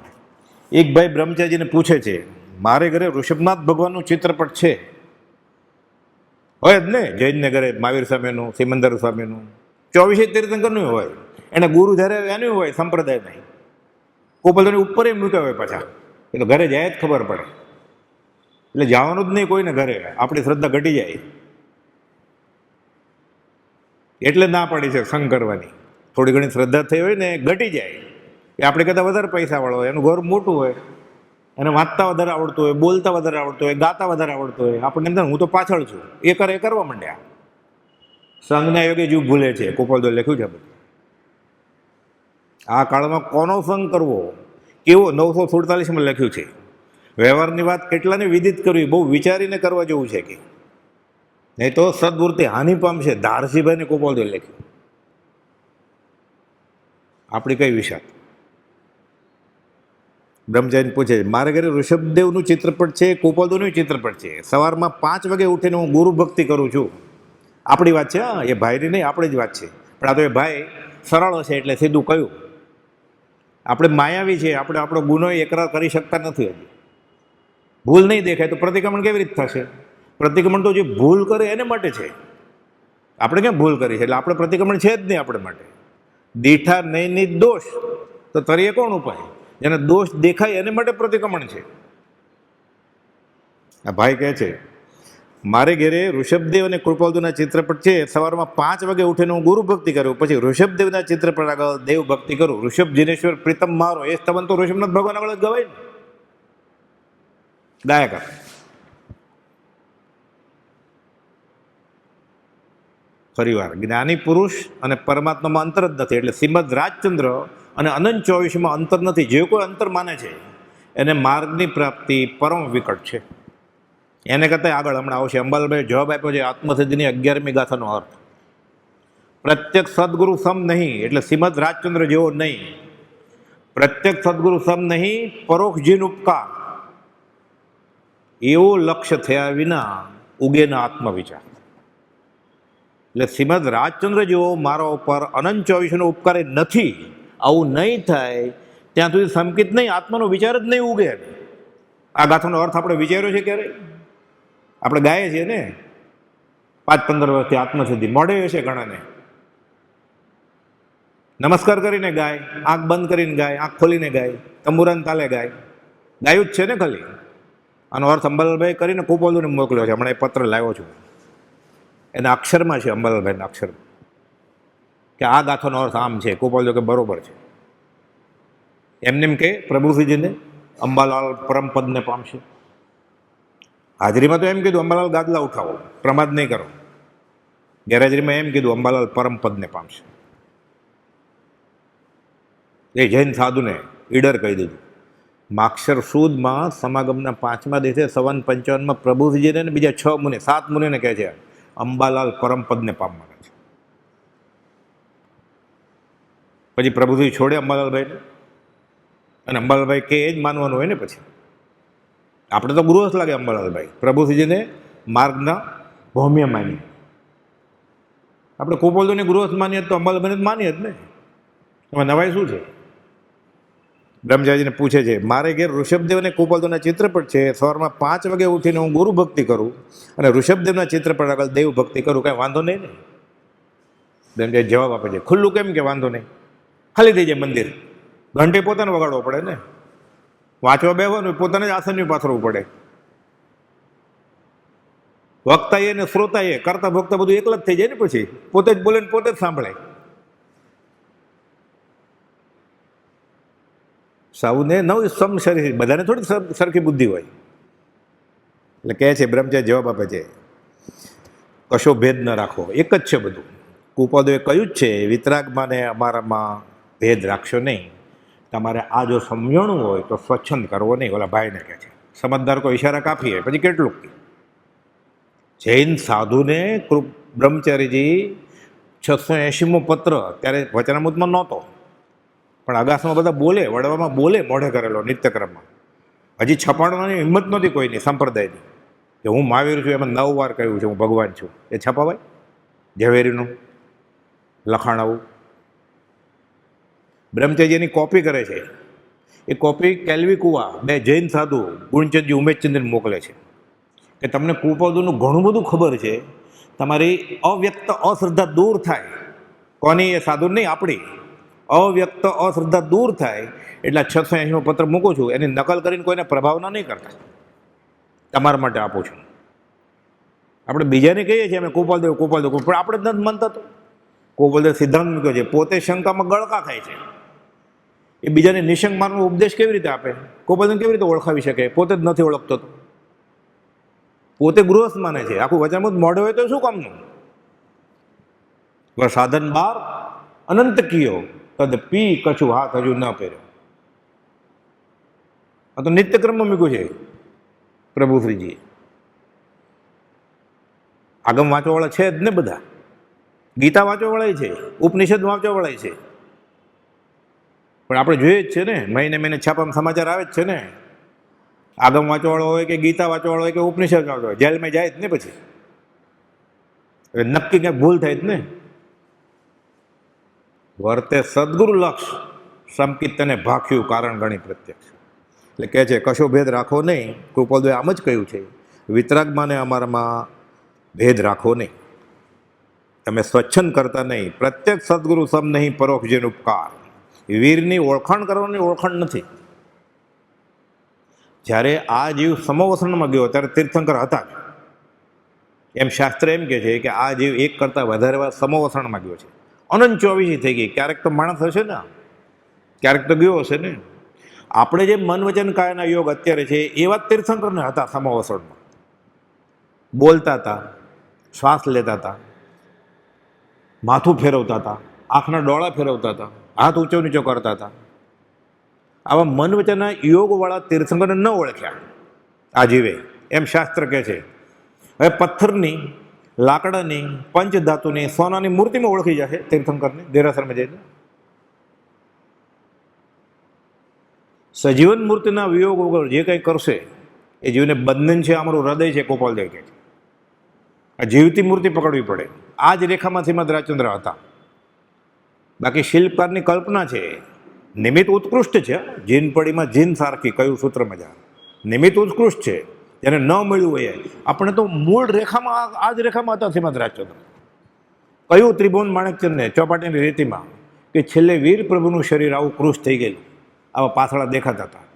એક ભાઈ બ્રહ્મચારીજીને પૂછે છે, મારે ઘરે ઋષભનાથ ભગવાનનું ચિત્રપટ છે. હોય જ ને, જૈનને ઘરે મહાવીર સ્વામીનું, સિમંદર સ્વામીનું, 24 તીર્થંકરનું હોય. એને ગુરુ જ્યારે એનું હોય સંપ્રદાય નહીં. કોપલની ઉપર મૂક્યા હોય પાછા, એ તો ઘરે જાય જ ખબર પડે. એટલે જવાનું જ નહીં કોઈને ઘરે, આપણી શ્રદ્ધા ઘટી જાય. એટલે ના પાડી છે સંગ કરવાની. થોડી ઘણી શ્રદ્ધા થઈ હોય ને ઘટી જાય. એ આપણે કરતાં વધારે પૈસાવાળો હોય, એનું ઘર મોટું હોય, એને વાંચતા વધારે આવડતું હોય, બોલતા વધારે આવડતું હોય, ગાતા વધારે આવડતું હોય. આપણને એમ થાય હું તો પાછળ છું, એ કરવા માંડ્યા. સંઘના યોગે જીવ ભૂલે છે, કોપલદોએ લખ્યું છે બધું. આ કાળમાં કોનો સંગ કરવો, કેવો, 947માં લખ્યું છે. વ્યવહારની વાત કેટલાને વિદિત કરવી, બહુ વિચારીને કરવા જેવું છે કે નહીં તો સદવૃત્તિ હાનિ પામશે. ધારસીભાઈને કોપલદોએ લખ્યું. આપણી કઈ વિશાળ. બ્રહ્મચારી પૂછે, મારે ઘરે ઋષભદેવનું ચિત્રપટ છે, કોપલદોનું ચિત્રપટ છે. સવારમાં 5 વાગે ઉઠીને હું ગુરુ ભક્તિ કરું છું. આપણી વાત છે, હા, એ ભાઈની નહીં, આપણી જ વાત છે. પણ આ તો એ ભાઈ સરળ છે એટલે સીધું કહ્યું. આપણે માયાવી છીએ, આપણે આપણો ગુનો એકરાર કરી શકતા નથી. હજી ભૂલ નહીં દેખાય તો પ્રતિક્રમણ કેવી રીતે થશે? પ્રતિક્રમણ તો જે ભૂલ કરે એને માટે છે. આપણે કેમ ભૂલ કરી છે એટલે આપણે પ્રતિક્રમણ છે જ નહીં આપણે માટે. દીઠા નહીં દોષ તો તરીએ કોણ ઉપાય? જેને દોષ દેખાય એને માટે પ્રતિક્રમણ છે. આ ભાઈ કહે છે, મારે ઘેરે ઋષભદેવ અને કૃપાલદુના ચિત્રપટ છે. સવારમાં 5 વાગે ઉઠીને હું ગુરુ ભક્તિ કરું, પછી ઋષભદેવના ચિત્રપટ આગળ દેવ ભક્તિ કરું. ઋષભ જીનેશ્વર પ્રીતમ મારો, એ સ્તવન તો ઋષભનાથ ભગવાન આગળ જ ગવાય ને. ગાયકા ફરીવાર જ્ઞાની પુરુષ અને પરમાત્મામાં અંતર જ નથી. એટલે શ્રીમદ રાજચંદ્ર અને અનંત 24માં અંતર નથી. જે કોઈ અંતર માને છે એને માર્ગની પ્રાપ્તિ પરમ વિકટ છે. એને કરતાં આગળ હમણાં આવશે. અંબાલાલભાઈ જવાબ આપ્યો છે આત્મસિદ્ધિની 11મી ગાથાનો અર્થ. પ્રત્યક્ષ સદગુરુ સમ નહીં, એટલે શ્રીમદ રાજચંદ્ર જેવો નહીં. પ્રત્યક્ષ સદગુરુ સમ નહીં, પરોક્ષ જીન ઉપકાર, એવો લક્ષ્ય થયા વિના ઉગેના આત્મવિચાર. એટલે શ્રીમદ રાજચંદ્ર જેવો મારા ઉપર અનંત 24નો ઉપકાર નથી. આવું નહીં થાય ત્યાં સુધી સંકિત નહીં, આત્માનો વિચાર જ નહીં ઉગે. આ ગાથાનો અર્થ આપણે વિચાર્યો છે ક્યારે? આપણે ગાઈએ છીએ ને 5-15 વર્ષથી આત્મસિદ્ધિ, મોઢે હશે ઘણાને. નમસ્કાર કરીને ગાય, આંખ બંધ કરીને ગાય, આંખ ખોલીને ગાય, તંબુરાન તાલે ગાય, ગાયું જ છે ને ખાલી. આનો અર્થ અંબાલાલભાઈ કરીને કોપલદુને મોકલ્યો છે. હમણાં એ પત્ર લાવ્યો છું, એના અક્ષરમાં છે, અંબાલાલભાઈના અક્ષરમાં, કે આ ગાથાનો અર્થ આમ છે. કોપલદુ કે બરોબર છે. એમને એમ કે પ્રભુશ્રીજીને અંબાલાલ પરમપદને પામશે. હાજરીમાં તો એમ કીધું અંબાલાલ ગાદલા ઉઠાવો, પ્રમાદ નહીં કરો. ગેરહાજરીમાં એમ કીધું અંબાલાલ પરમપદને પામશે. એ જૈન સાધુને ઈડર કહી દીધું. માક્ષર સુદમાં સમાગમના 5મા દિવસે 55 પ્રભુશ્રીજીને ને બીજા 6 મુનિ 7 મુનિને કહે છે અંબાલાલ પરમપદને પામવાના છે. પછી પ્રભુશ્રી છોડે અંબાલાલભાઈને, અને અંબાલાલભાઈ કે એ જ માનવાનું હોય ને. પછી આપણે તો ગૃહસ્થ લાગે અંબાલાલભાઈ, પ્રભુશ્રીજીને માર્ગના ભૌમ્ય માનીએ. આપણે કોપલદુને ગૃહસ્થ માનીએ તો અંબાલાલભાઈને જ માનીએ જ ને. એમાં નવાઈ શું છે? બ્રહ્મચારીજીને પૂછે છે, મારે ઘેર ઋષભદેવ અને કોપલદુના ચિત્રપટ છે. સવારમાં 5 વાગે ઉઠીને હું ગુરુ ભક્તિ કરું અને ઋષભદેવના ચિત્રપટ આગળ દેવ ભક્તિ કરું. કાંઈ વાંધો નહીં ને? બ્રહ્મચારી જવાબ આપે છે, ખુલ્લું કેમ કે વાંધો નહીં? ખાલી થઈ જાય મંદિર, ઘંટી પોતાને વગાડવો પડે ને. વાંચવા બેસવાનું પોતાને જ આસનની પાથરવું પડે. વક્તા એ ને શ્રોતા એ, કરતા ભોગતા બધું એકલા જ થઈ જાય ને પછી, પોતે જ બોલે ને પોતે જ સાંભળે. સૌને નવ સમ શરીર, બધાને થોડી સરખી બુદ્ધિ હોય. એટલે કહે છે બ્રહ્મચારી જવાબ આપે છે, કશો ભેદ ન રાખો, એક જ છે બધું. કુપોદોએ કહ્યું જ છે, વિતરાગમાં ને અમારામાં ભેદ રાખશો નહીં. તમારે આ જો સમજણું હોય તો સ્વચ્છંદ કરવો નહીં. ઓલા ભાઈને કહે છે, સમજદાર કોઈ ઈશારા કાફી હોય, પછી કેટલું. જૈન સાધુને બ્રહ્મચારીજી 680મો પત્ર ત્યારે વચનામૃતમાં નહોતો, પણ અગાસમાં બધા બોલે, વડવામાં બોલે, મોઢે કરેલો નિત્યક્રમમાં. હજી છપાડવાની હિંમત નહોતી કોઈની સંપ્રદાયની, કે હું મહાવીર છું, એમાં 9 વાર કહ્યું છે હું ભગવાન છું. એ છપાવાય? ઝવેરીનું લખાણ આવું. બ્રહ્મચારીજીની કોપી કરે છે. એ કોપી કેલ્વી કુવા, 2 જૈન સાધુ ગુણચંદજી ઉમેશચંદ્રને મોકલે છે કે તમને કુપોદનું ઘણું બધું ખબર છે, તમારી અવ્યક્ત અશ્રદ્ધા દૂર થાય. કોની? એ સાધુ નહીં, આપણી અવ્યક્ત અશ્રદ્ધા દૂર થાય એટલે 680મો પત્ર મૂકું છું. એની નકલ કરીને કોઈને પ્રભાવના નહીં કરતા, તમારા માટે આપું છું. આપણે બીજાને કહીએ છીએ અમે કુપાલદેવ કુપાલદેવ, પણ આપણે જ નથી માનતા. તો કુપાલદેવ સિદ્ધાંત મૂક્યો છે, પોતે શંકામાં ગળકા ખાય છે. એ બીજાને નિશંક મારવાનો ઉપદેશ કેવી રીતે આપે? કુપાલદેવ કેવી રીતે ઓળખાવી શકે? પોતે જ નથી ઓળખતો. પોતે ગૃહસ્થ માને છે. આખું વચનામૃત મોઢે હોય તો શું કામનું? સાધન બાર અનંત કીયો તદ પી કછું હાથ હજુ ન પહેર્યો. આ તો નિત્યક્રમમાં મૂક્યું છે પ્રભુશ્રીજીએ. આગમ વાંચવાવાળા છે જ ને બધા, ગીતા વાંચવાવાળા છે, ઉપનિષદ વાંચવાવાળા છે. પણ આપણે જોઈએ જ છે ને, મહિને છાપામાં સમાચાર આવે જ છે ને. આગમ વાંચવાવાળો હોય કે ગીતા વાંચવાવાળો હોય કે ઉપનિષદ વાંચવાળો હોય, જેલમાં જાય જ ને પછી. નક્કી ક્યાંક ભૂલ થાય જ ને. વર્તે સદગુરુ લક્ષ સંકિત તેને ભાખ્યું કારણ ગણી પ્રત્યક્ષ. એટલે કહે છે કશો ભેદ રાખો નહીં. કૃપાલદેવે આમ જ કહ્યું છે, વિતરાગમાં ને અમારામાં ભેદ રાખો નહીં. તમે સ્વચ્છંદ કરતા નહીં. પ્રત્યેક સદગુરુ સમ નહીં પરોક્ષ જેનો ઉપકાર. વીરની ઓળખાણ કરવાની ઓળખાણ નથી. જ્યારે આ જીવ સમોવસણમાં ગયો ત્યારે તીર્થંકર હતા જ. એમ શાસ્ત્ર એમ કહે છે કે આ જીવ એક કરતાં વધારે વાર સમોવસણમાં ગયો છે. અનંત 24 થઈ ગઈ. ક્યારેક તો માણસ હશે ને, ક્યારેક તો ગયો હશે ને. આપણે જે મન વચન કાયના યોગ અત્યારે છે એવા તીર્થંકરને હતા સમોવસણમાં. બોલતા હતા, શ્વાસ લેતા હતા, માથું ફેરવતા હતા, આંખના ડોળા ફેરવતા હતા, હાથ ઊંચો નીચો કરતા હતા. આવા મન વચનના યોગવાળા તીર્થંકરને ન ઓળખ્યા આ જીવે, એમ શાસ્ત્ર કહે છે. હવે પથ્થરની, લાકડાની, પંચધાતુની, સોનાની મૂર્તિમાં ઓળખી જશે તીર્થંકરને દેરાસરમાં જઈને. સજીવન મૂર્તિના વિયોગ વગર જે કંઈ કરશે એ જીવને બંધન છે. અમારું હૃદય છે, કુપાલદેવ કહે છે. આ જીવતી મૂર્તિ પકડવી પડે. આ જ રેખામાંથી મદ્રાચંદ્ર હતા. બાકી શિલ્પકારની કલ્પના છે. નિમિત્ત ઉત્કૃષ્ટ છે. જીન પડીમાં જીન સારખી કયું સૂત્ર મજા. નિમિત્ત ઉત્કૃષ્ટ છે. જેને ન મળ્યું હોય આપણે તો મૂળ રેખામાં આ જ રેખામાં હતા શ્રીમદ રાજચંદ્ર. કયું ત્રિભુવન માણેકચંદને ચોપાટીની રીતિમાં કે છેલ્લે વીર પ્રભુનું શરીર આવું કૃશ થઈ ગયેલું, આવા પાછળા દેખાતા હતા.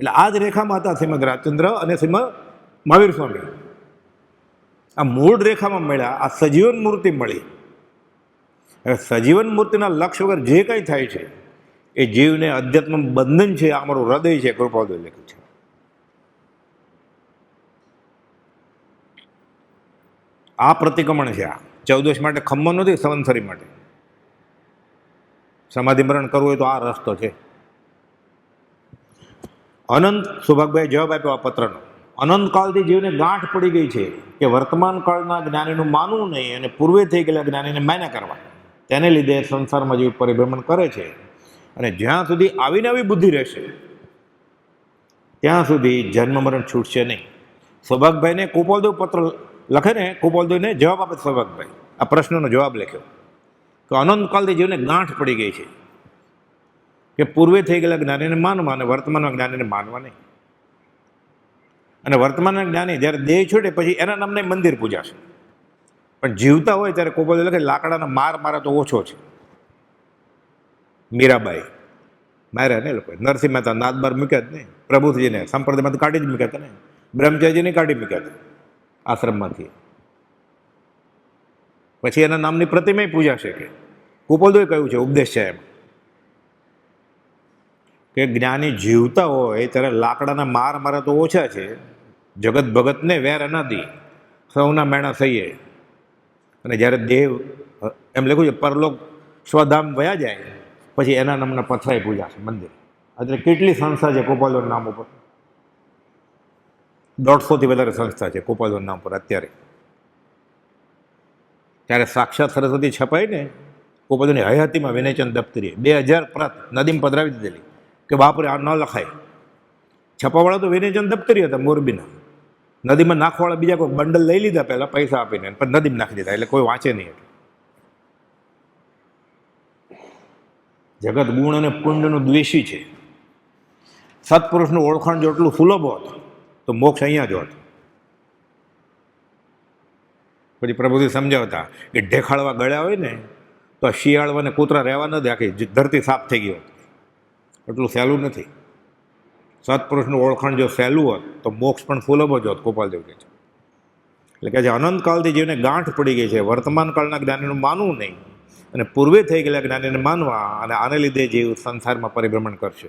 એટલે આ જ રેખામાં હતા શ્રીમદ રાજચંદ્ર અને શ્રીમદ મહાવીર સ્વામી. આ મૂળ રેખામાં મળ્યા. આ સજીવન મૂર્તિ મળી. હવે સજીવન મૂર્તિના લક્ષ્ય વગર જે કંઈ થાય છે એ જીવને અધ્યાત્મ બંધન છે. આ અમારું હૃદય છે, કૃપાલદેવ લખ્યું છે. આ પ્રતિક્રમણ છે. આ 14 માટે ખમ્મો નથી, સંવત્સરી માટે. સમાધિ મરણ કરવું હોય તો આ રસ્તો છે. અનંત સુભાગભાઈ જવાબ આપ્યો આ પત્રનો. અનંતકાળથી જીવને ગાંઠ પડી ગઈ છે કે વર્તમાન કાળના જ્ઞાનીનું માનવું નહીં અને પૂર્વે થઈ ગયેલા જ્ઞાનીને માન્યા કરવા. તેને લીધે સંસારમાં જીવ પરિભ્રમણ કરે છે. અને જ્યાં સુધી આવીને આવી બુદ્ધિ રહેશે ત્યાં સુધી જન્મ મરણ છૂટશે નહીં. સૌભાગભાઈને કુપાલદેવ પત્ર લખે ને, કુપાલદેવને જવાબ આપે સૌભાગભાઈ આ પ્રશ્નનો જવાબ લખ્યો તો અનંતકાળથી જીવને ગાંઠ પડી ગઈ છે કે પૂર્વે થઈ ગયેલા જ્ઞાનીને માનવા અને વર્તમાનના જ્ઞાનીને માનવા નહીં. અને વર્તમાનના જ્ઞાની જ્યારે દેહ છોડે પછી એના નામને મંદિર પૂજાશે. પણ જીવતા હોય ત્યારે કુપાલદેવ લખે લાકડાના મારે તો ઓછો છે. મીરાબાઈ માર્યા ને લોકો, નરસિંહ મહેતા નાદબાર મૂક્યા જ નહીં, પ્રભુજીને સંપ્રદાયમાંથી કાઢી જ મૂક્યા હતા ને, બ્રહ્મચારીજીને કાઢી મૂક્યા હતા આશ્રમમાંથી. પછી એના નામની પ્રતિમય પૂજાશે કે ગોપાલદેવે કહ્યું છે ઉપદેશ છે એમ કે જ્ઞાની જીવતા હોય ત્યારે લાકડાના માર મારે તો ઓછા છે, જગત ભગતને વેર અનાદી સૌના મેણા થઈએ. અને જ્યારે દેવ એમ લખ્યું છે પરલોક સ્વધામ વયા જાય પછી એના નામના પથરાઈ પૂજા છે મંદિર. અત્યારે કેટલી સંસ્થા છે ગોપાલદેવના નામ ઉપર? 150થી વધારે સંસ્થા છે ગોપાલદેવના નામ પર અત્યારે. ત્યારે સાક્ષાત સરસ્વતી છપાઈ ને ગોપાલદેવની હયાતીમાં વિનયચંદ દફતરીએ 2000 પ્રત નદીમાં પધરાવી દીધેલી કે બાપરે આ ન લખાય. છપાવાળા તો વિનયચંદ દફતરી હતા મોરબીના. નદીમાં નાખવાળા બીજા કોઈ બંડલ લઈ લીધા પહેલાં પૈસા આપીને પણ નદીમાં નાખી દીધા એટલે કોઈ વાંચે નહીં. જગત ગુણ અને પુણ્યનું દ્વેષી છે. સત્પુરુષનું ઓળખાણ જો એટલું સુલભ હોત તો મોક્ષ અહીંયા જ હોત. પછી પ્રભુજી સમજાવતા કે ઢેખાડવા ગળ્યા હોય ને તો શિયાળવાને કૂતરા રહેવા ન દે, આખી ધરતી સાફ થઈ ગઈ હોત. એટલું સહેલું નથી. સત્પુરુષનું ઓળખાણ જો સહેલું હોત તો મોક્ષ પણ સુલભ જ હોત. ગોપાલદેવ કહે છે એટલે કે જે અનંતકાળથી જેને ગાંઠ પડી ગઈ છે વર્તમાન કાળના જ્ઞાનીનું માનવું નહીં અને પૂર્વે થઈ ગયેલા જ્ઞાનીને માનવા, અને આને લીધે જીવ સંસારમાં પરિભ્રમણ કરશે.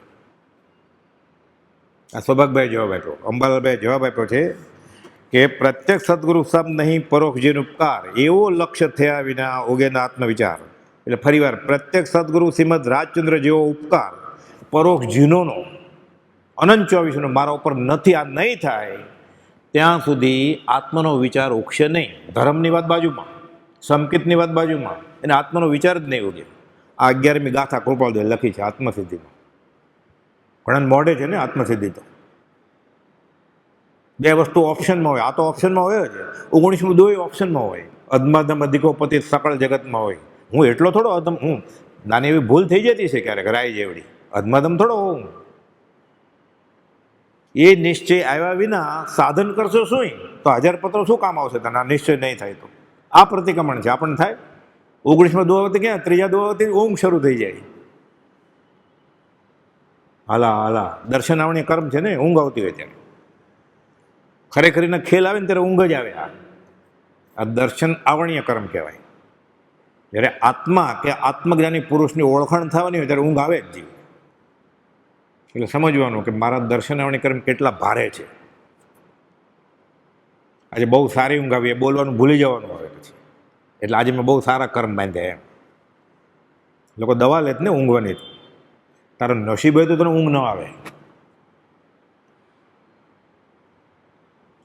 આ સૌભાગભાઈ જવાબ આપ્યો, અંબાલાલભાઈ જવાબ આપ્યો છે કે પ્રત્યક્ષ સદગુરુ સબ નહીં પરોક્ષ જેનો ઉપકાર એવો લક્ષ્ય થયા વિના ઓગેના આત્મવિચાર. એટલે ફરીવાર પ્રત્યક્ષ સદગુરુ શ્રીમદ રાજચંદ્ર જેવો ઉપકાર પરોક્ષ જીનોનો અનંત 24નો મારા ઉપર નથી, આ નહીં થાય ત્યાં સુધી આત્માનો વિચાર ઉગશે નહીં. ધર્મની વાત બાજુમાં, સંકિતની વાત બાજુમાં, એને આત્માનો વિચાર જ નહીં ઉગે. આ 11મી ગાથા ગોપાલદેવે લખી છે આત્મસિદ્ધિમાં. ઘણા મોઢે છે ને આત્મસિદ્ધિ તો. 2 વસ્તુ ઓપ્શનમાં હોય, આ તો ઓપ્શનમાં હોય જ. 19મું દોય ઓપ્શનમાં હોય. અધમાધમ અધિકોપતિ સકળ જગતમાં હોય. હું એટલો થોડો અધમ, હું નાની એવી ભૂલ થઈ જતી છે ક્યારેક રાય જેવડી, અધમાધમ થોડો હોઉં. એ નિશ્ચય આવ્યા વિના સાધન કરશો શું તો 1000 પત્રો શું કામ આવશે તને? નિશ્ચય નહીં થાય તો આ પ્રતિક્રમણ છે. આપણને થાય 19માં દુઆવતી ક્યાં, 3જા દુઆવતી ઊંઘ શરૂ થઈ જાય. હાલા દર્શન આવણી કર્મ છે ને, ઊંઘ આવતી હોય ત્યારે. ખરેખરીને ખેલ આવે ને ત્યારે ઊંઘ જ આવે. આ દર્શન આવણીય કર્મ કહેવાય. જ્યારે આત્મા કે આત્મજ્ઞાની પુરુષની ઓળખાણ થવાની હોય ત્યારે ઊંઘ આવે જ જીવ. એટલે સમજવાનું કે મારા દર્શનાવણી કર્મ કેટલા ભારે છે. આજે બહુ સારી ઊંઘ આવી, એ બોલવાનું ભૂલી જવાનું આવે પછી. એટલે આજે મેં બહુ સારા કર્મ બાંધ્યા એમ. લોકો દવા લે જ ને ઊંઘવાની. તારો નસીબ હોય તો તને ઊંઘ ન આવે.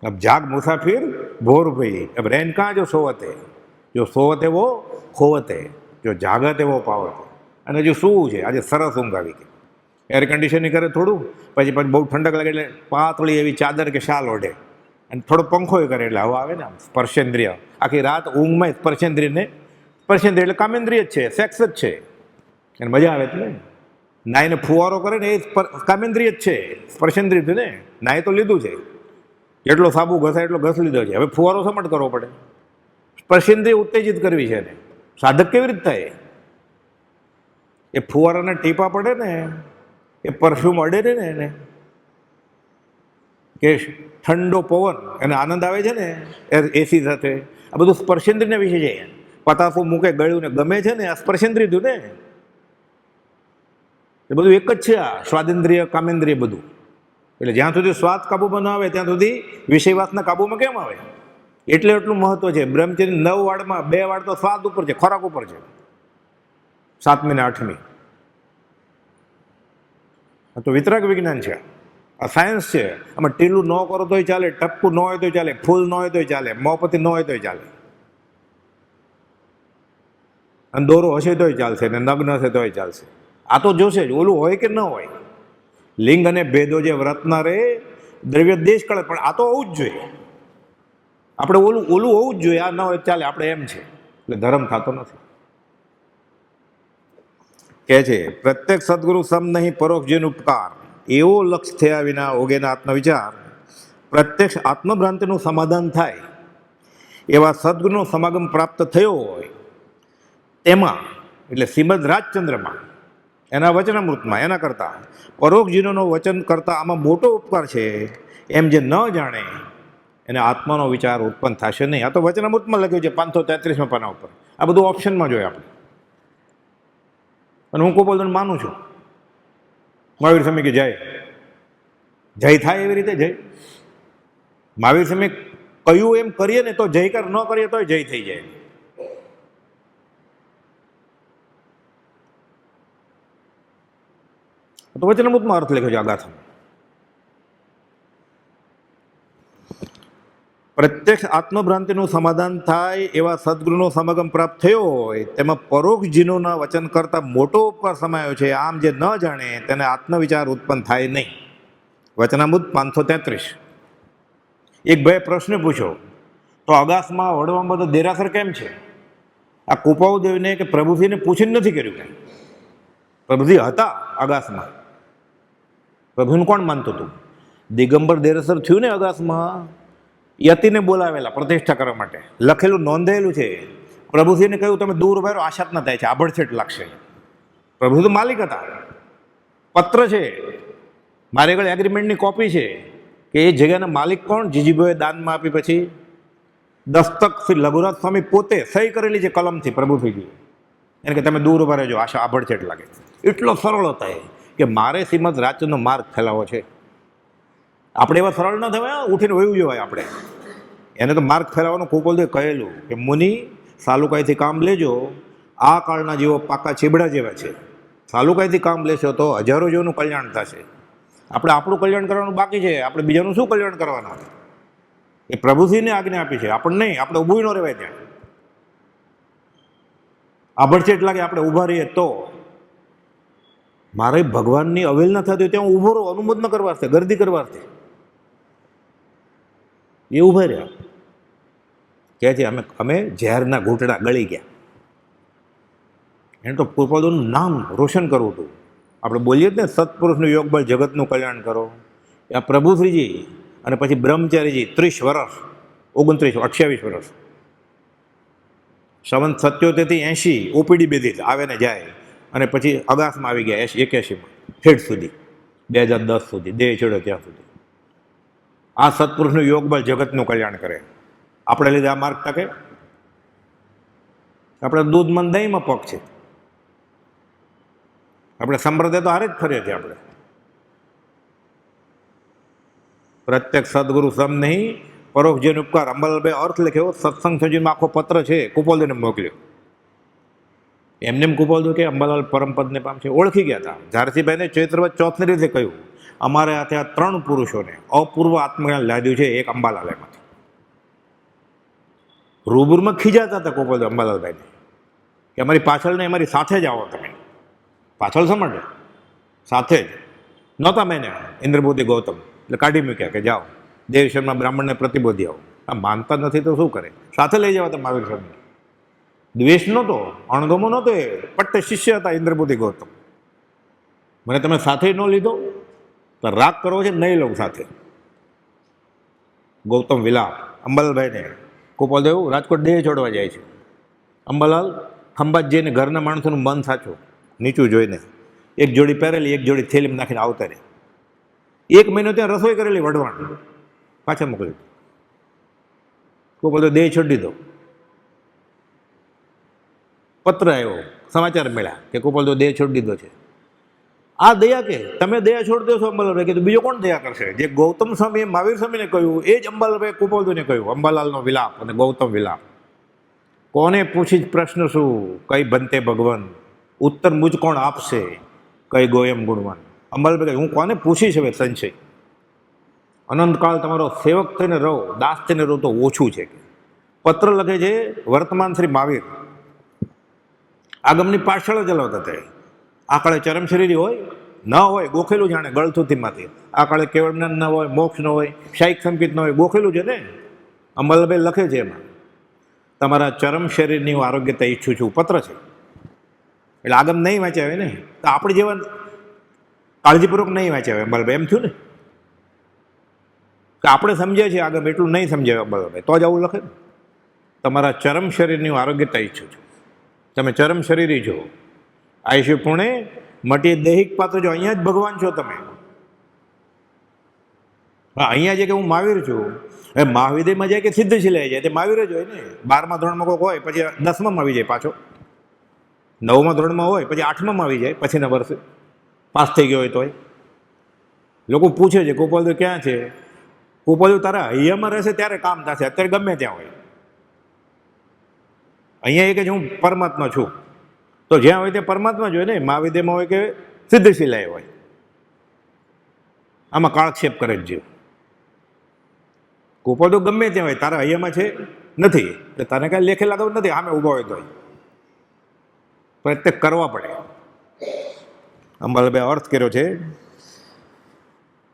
अब जाग मुसाफिर भोर भई, अब रैन कहाँ जो सोवते, जो सोवते वो खोवते, जो जागते वो पावते. અને જો શું છે આજે સરસ ઊંઘ આવી ગઈ. એર કન્ડિશનિંગ કરે થોડું, પછી બહુ ઠંડક લાગે એટલે પાતળી એવી ચાદર કે શાલ ઓઢે, અને થોડો પંખો કરે એટલે હવા આવે ને આમ સ્પર્શેન્દ્રિય. આખી રાત ઊંઘમાં સ્પર્શેન્દ્રિયને, સ્પર્શેન્દ્રિય એટલે કામેન્દ્રિય જ છે, સેક્સ જ છે, એને મજા આવે એટલે. નાઈને ફુવારો કરે ને એ કામેન્દ્રિય જ છે, સ્પર્શેન્દ્રિય છે ને. નાય તો લીધું છે, જેટલો સાબુ ઘસાય એટલો ઘસ લીધો છે. હવે ફુવારો શા માટે કરવો પડે? સ્પર્શેન્દ્રિય ઉત્તેજિત કરવી છે ને. સાધક કેવી રીતે થાય? એ ફુવારાના ટીપા પડે ને, એ પરફ્યુમ અડે ને એને, કે ઠંડો પવન એને આનંદ આવે છે ને એસી સાથે, આ બધું સ્પર્શેન્દ્રિયના વિશે છે. પતાસું મૂકે ગળ્યું ને ગમે છે ને, આ સ્પર્શેન્દ્રિય થયું ને. એ બધું એક જ છે, આ સ્વાદેન્દ્રિય કામેન્દ્રિય બધું. એટલે જ્યાં સુધી સ્વાદ કાબૂમાં ન આવે ત્યાં સુધી વિષયવાસના કાબૂમાં કેમ આવે? એટલે એટલું મહત્વ છે. બ્રહ્મચર્ય 9 વાળમાં 2 વાળ તો સ્વાદ ઉપર છે, ખોરાક ઉપર છે, 7મી ને 8મી. આ તો વિતરાગ વિજ્ઞાન છે, આ સાયન્સ છે. આમાં ટીલું ન કરો તોય ચાલે, ટપકું ન હોય તોય ચાલે, ફૂલ ન હોય તોય ચાલે, મોપતિ ન હોય તોય ચાલે, અને દોરો હશે તોય ચાલશે, ને નગ્ન હશે તોય ચાલશે. આ તો જોશે જ, ઓલું હોય કે ન હોય. લિંગ અને ભેદો જે વ્રતના રે દ્રવ્ય દેશ કળે, પણ આ તો હોવું જ જોઈએ. આપણે ઓલું હોવું જ જોઈએ, આ ન હોય ચાલે, આપણે એમ છે. એટલે ધર્મ થતો નથી. કહે છે પ્રત્યક્ષ સદગુરુ સમ નહીં પરોક્ષ જેનો ઉપકાર એવો લક્ષ્ય થયા વિના ઓગેના આત્મવિચાર. પ્રત્યક્ષ આત્મભ્રાંતિનું સમાધાન થાય એવા સદગુરુનો સમાગમ પ્રાપ્ત થયો હોય તેમાં, એટલે શ્રીમદ રાજચંદ્રમાં, એના વચનામૃતમાં, એના કરતાં પરોક્ષ જીનોનો વચન કરતાં આમાં મોટો ઉપકાર છે એમ જે ન જાણે એને આત્માનો વિચાર ઉત્પન્ન થશે નહીં. આ તો વચનામૃતમાં લખ્યું છે 533માં પાના ઉપર. આ બધું ઓપ્શનમાં જોઈએ આપણે. અને હું કુપોલને માનું છું. મહાવીર સ્વામી કે જય થાય એવી રીતે જય. મહાવીર સ્વામી કહ્યું એમ કરીએ ને તો જયકાર, ન કરીએ તો જય થઈ જાય. તો વચનામૃતમાં અર્થ લખ્યો છે આ ગાથામાં. પ્રત્યક્ષ આત્મભ્રાંતિનું સમાધાન થાય એવા સદગુરુનો સમાગમ પ્રાપ્ત થયો હોય તેમાં પરોક્ષ જીનોના વચન કરતાં મોટો ઉપકાર સમાયો છે. આમ જે ન જાણે તેને આત્મવિચાર ઉત્પન્ન થાય નહીં. વચનામૃત 533. એક ભાઈએ પ્રશ્ન પૂછ્યો, તો અગાસમાં વડવામાં તો દેરાસર કેમ છે? આ કુપાઉદેવને કે પ્રભુજીને પૂછીને નથી કર્યું. કે પ્રભુજી હતા અગાસમાં. પ્રભુને કોણ માનતું હતું? દિગંબર દેરાસર થયું ને અગાસમાં, યતિને બોલાવેલા પ્રતિષ્ઠા કરવા માટે. લખેલું નોંધેલું છે. પ્રભુજીને કહ્યું તમે દૂર ઉભા રહો, આશાત ન થાય છે, આભડછેટ લાગશે. પ્રભુ તો માલિક હતા. પત્ર છે, મારે આગળ એગ્રીમેન્ટની કોપી છે કે એ જગ્યાના માલિક કોણ? જીજીભાઈએ દાનમાં આપી પછી દસ્તક શ્રી લઘુરાજ સ્વામી પોતે સહી કરેલી છે કલમથી પ્રભુજીજી. એને કે તમે દૂર ઉભા રહેજો, આશા આભડછેટ લાગે. એટલો સરળ હતા એ કે મારે શ્રીમદ રાજચંદ્રનો માર્ગ ફેલાવો છે. આપણે એવા સરળ ન થવાય, ઉઠીને વયું જવાય આપણે. એને તો માર્ગ ફેલાવવાનું કુપોલદેવે કહેલું કે મુનિ સાલુકાઈથી કામ લેજો, આ કાળના જીવો પાકા ચીબડા જેવા છે. સાલુકાઈથી કામ લેશો તો હજારો જીવોનું કલ્યાણ થશે. આપણે આપણું કલ્યાણ કરવાનું બાકી છે, આપણે બીજાનું શું કલ્યાણ કરવાનું? એ પ્રભુજીને આજ્ઞા આપી છે, આપણને નહીં. આપણે ઊભું ન રહેવાય ત્યાં. આભડછેટ લાગે આપણે ઊભા રહીએ તો. મારે ભગવાનની અવહેલના થતી ત્યાં ઊભો રહો, અનુમોદ ન કરવા છે, ગરદી કરવા છે. એ ઊભા રહ્યા. કહે છે અમે ઝેરના ઘૂંટડા ગળી ગયા. એને તો કૃપાળુનું નામ રોશન કરવું હતું. આપણે બોલીએ જ ને, સત્પુરુષનું યોગ બળ જગતનું કલ્યાણ કરો. આ પ્રભુશ્રીજી અને પછી બ્રહ્મચારીજી 30 વર્ષ, 28 વર્ષ, સંવંત 77 થી 80 ઓપીડી બેધી આવે ને જાય. અને પછી અગાસમાં આવી ગયા 81માં ઠેઠ સુધી, 2010 સુધી, દેહ છોડ્યો ત્યાં સુધી. આ સત્પુરુષનું યોગ બળ જગતનું કલ્યાણ કરે. આપણે લીધે આ માર્ગ ટકે? આપણે દૂધમાં દહીંમાં પગ છે. આપણે સંપ્રદાય તો હારે જ ફરીએ છીએ. આપણે પ્રત્યક્ષ સદગુરુ સમ નહીં, પરોક્ષ જેનો ઉપકાર. અંબાલાલભાઈ અર્થ લખ્યો, સત્સંગ સંજીવનમાં આખો પત્ર છે, કુપોલદેવને મોકલ્યો. એમને કુપોલદેવ કે અંબાલાલ પરમપદને પામશે. ઓળખી ગયા હતા. ઝારસીભાઈને ચૈત્રવદ ચોથની રીતે કહ્યું, અમારે હાથે આ 3 પુરુષોને અપૂર્વ આત્મજ્ઞાન લાદ્યું છે, એક અંબાલાલમાંથી. રૂબરૂમાં ખીજાતા હતા કુપોલદેવ અંબાલાલભાઈને કે અમારી પાછળ ને અમારી સાથે જ આવો. તમે પાછળ શા માટે? સાથે જ નહોતા મેને ઇન્દ્રબોધી ગૌતમ, એટલે કાઢી મૂક્યા કે જાઓ દેવશરમાં બ્રાહ્મણને પ્રતિબોધી આવો. આ માનતા નથી તો શું કરે? સાથે લઈ જવા હતા મહાવીર સ્વામી. દ્વેષ નહોતો, અણગમો નહોતો. એ પટ્ટ શિષ્ય હતા ઇન્દ્રબોધી ગૌતમ. મને તમે સાથે ન લીધો તો રાગ કરવો છે, નહીં લઉં સાથે. ગૌતમ વિલાપ અંબાલાલભાઈને કુપોલદેવ રાજકોટ દેહ છોડવા જાય છે. અંબાલાલ ખંભાત જઈને ઘરના માણસોનું મન સાચું નીચું જોઈને એક જોડી પહેરેલી, એક જોડી થેલીમાં નાખીને આવતા રહે. 1 મહિનો ત્યાં રસોઈ કરેલી વઢવાણ, પાછા મોકલી. કુપોલદેવ દેહ છોડી દીધો. પત્ર આવ્યો, સમાચાર મળ્યા કે કુપોલદેવ દેહ છોડી દીધો છે. આ દયા કે તમે દયા છોડી દો છો અંબાલાલભાઈ? કીધું બીજો કોણ દયા કરશે? જે ગૌતમ સ્વામીએ મહાવીર સ્વામીને કહ્યું એ જ અંબાલાલભાઈ કુપોલદેવને કહ્યું. અંબાલાલનો વિલાપ અને ગૌતમ વિલાપ. કોને પૂછી જ પ્રશ્ન શું? કઈ બનતે ભગવાન, ઉત્તર મુજ કોણ આપશે? કઈ ગોયમ ગુણવાન. અંબાલાલભાઈ હું કોને પૂછીશ હવે સંશય? અનંતકાળ તમારો સેવક થઈને રહો, દાસ થઈને રહો તો ઓછું છે. પત્ર લખે છે વર્તમાન શ્રી મહાવીર. આગમની પાઠશાળા ચલાવતા હતા. આ કાળે ચરમ શરીરી હોય ન હોય, ગોખેલું જાણે ગળથુથીમાંથી. આ કાળે કેવળ જ્ઞાન ન હોય, મોક્ષ ન હોય, શાહિક સંકિત ન હોય, ગોખેલું છે ને. અંબાલાલભાઈ લખે છે એમાં, તમારા ચરમ શરીરની હું આરોગ્યતા ઈચ્છું છું. પત્ર છે એટલે આગમ નહીં વાંચ્યા હોય ને, તો આપણે જેવા કાળજીપૂર્વક નહીં વાંચ્યા હોય અંબાલાલભાઈ. એમ થયું ને કે આપણે સમજ્યા છીએ આગમ, એટલું નહીં સમજાય અંબાલાલભાઈ. તો જ આવું લખે ને, તમારા ચરમ શરીરની હું આરોગ્યતા ઈચ્છું છું. તમે ચરમ શરીરી છો. આયુષ્ય પુણે મટી દૈહિક પાત્ર જો, અહીંયા જ ભગવાન છો તમે. અહીંયા જે કે હું મહાવીર છું, એ મહાવિદ્યમાં જાય કે સિદ્ધશિલાએ જાય તે મહાવીર જ હોય ને. 12મા ધોરણમાં કોઈક હોય પછી 10મામાં આવી જાય પાછો, 9મા ધોરણમાં હોય પછી 8મામાં આવી જાય પછીના વર્ષે પાસ થઈ ગયો હોય તોય. લોકો પૂછે છે ગોપાલદેવ ક્યાં છે? ગોપાલદેવ તારા હૈયામાં રહેશે ત્યારે કામ થશે, અત્યારે ગમે ત્યાં હોય. અહીંયા એ કે હું પરમાત્મા છું, તો જ્યાં હોય ત્યાં પરમાત્મા જ હોય ને, મહાવિદ્યમાં હોય કે સિદ્ધશિલાએ હોય. આમાં કાળક્ષેપ કરે જ જીવ. ગોપાલદેવ ગમે ત્યાં હોય, તારા હૈયામાં છે નથી એટલે તને કાંઈ લેખે લાગવ નથી, સામે ઊભા હોય તો પ્રત્યેક કરવા પડે. અંબાલાલભાઈ અર્થ કર્યો છે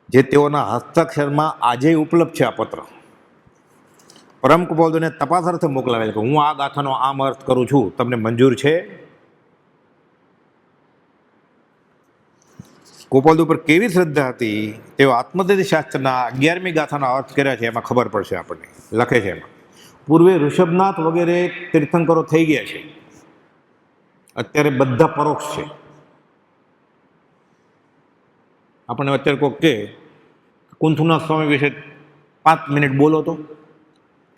જે તેઓના હસ્તાક્ષરમાં આજે ઉપલબ્ધ છે. આ પત્ર પરમ ગોપાલદેવને તપાસ અર્થે મોકલાવેલ કે હું આ ગાથાનો આમ અર્થ કરું છું, તમને મંજૂર છે? ગોપાલદેવ પર કેવી શ્રદ્ધા હતી તેઓ આત્મતત્વ શાસ્ત્રના 11મી ગાથાના અર્થ કર્યા છે, એમાં ખબર પડશે આપણને. લખે છે એમાં, પૂર્વે ઋષભનાથ વગેરે તીર્થંકરો થઈ ગયા છે, અત્યારે બધા પરોક્ષ છે. આપણને અત્યારે કોઈક કે કુંથુનાથ સ્વામી વિશે 5 મિનિટ બોલો તો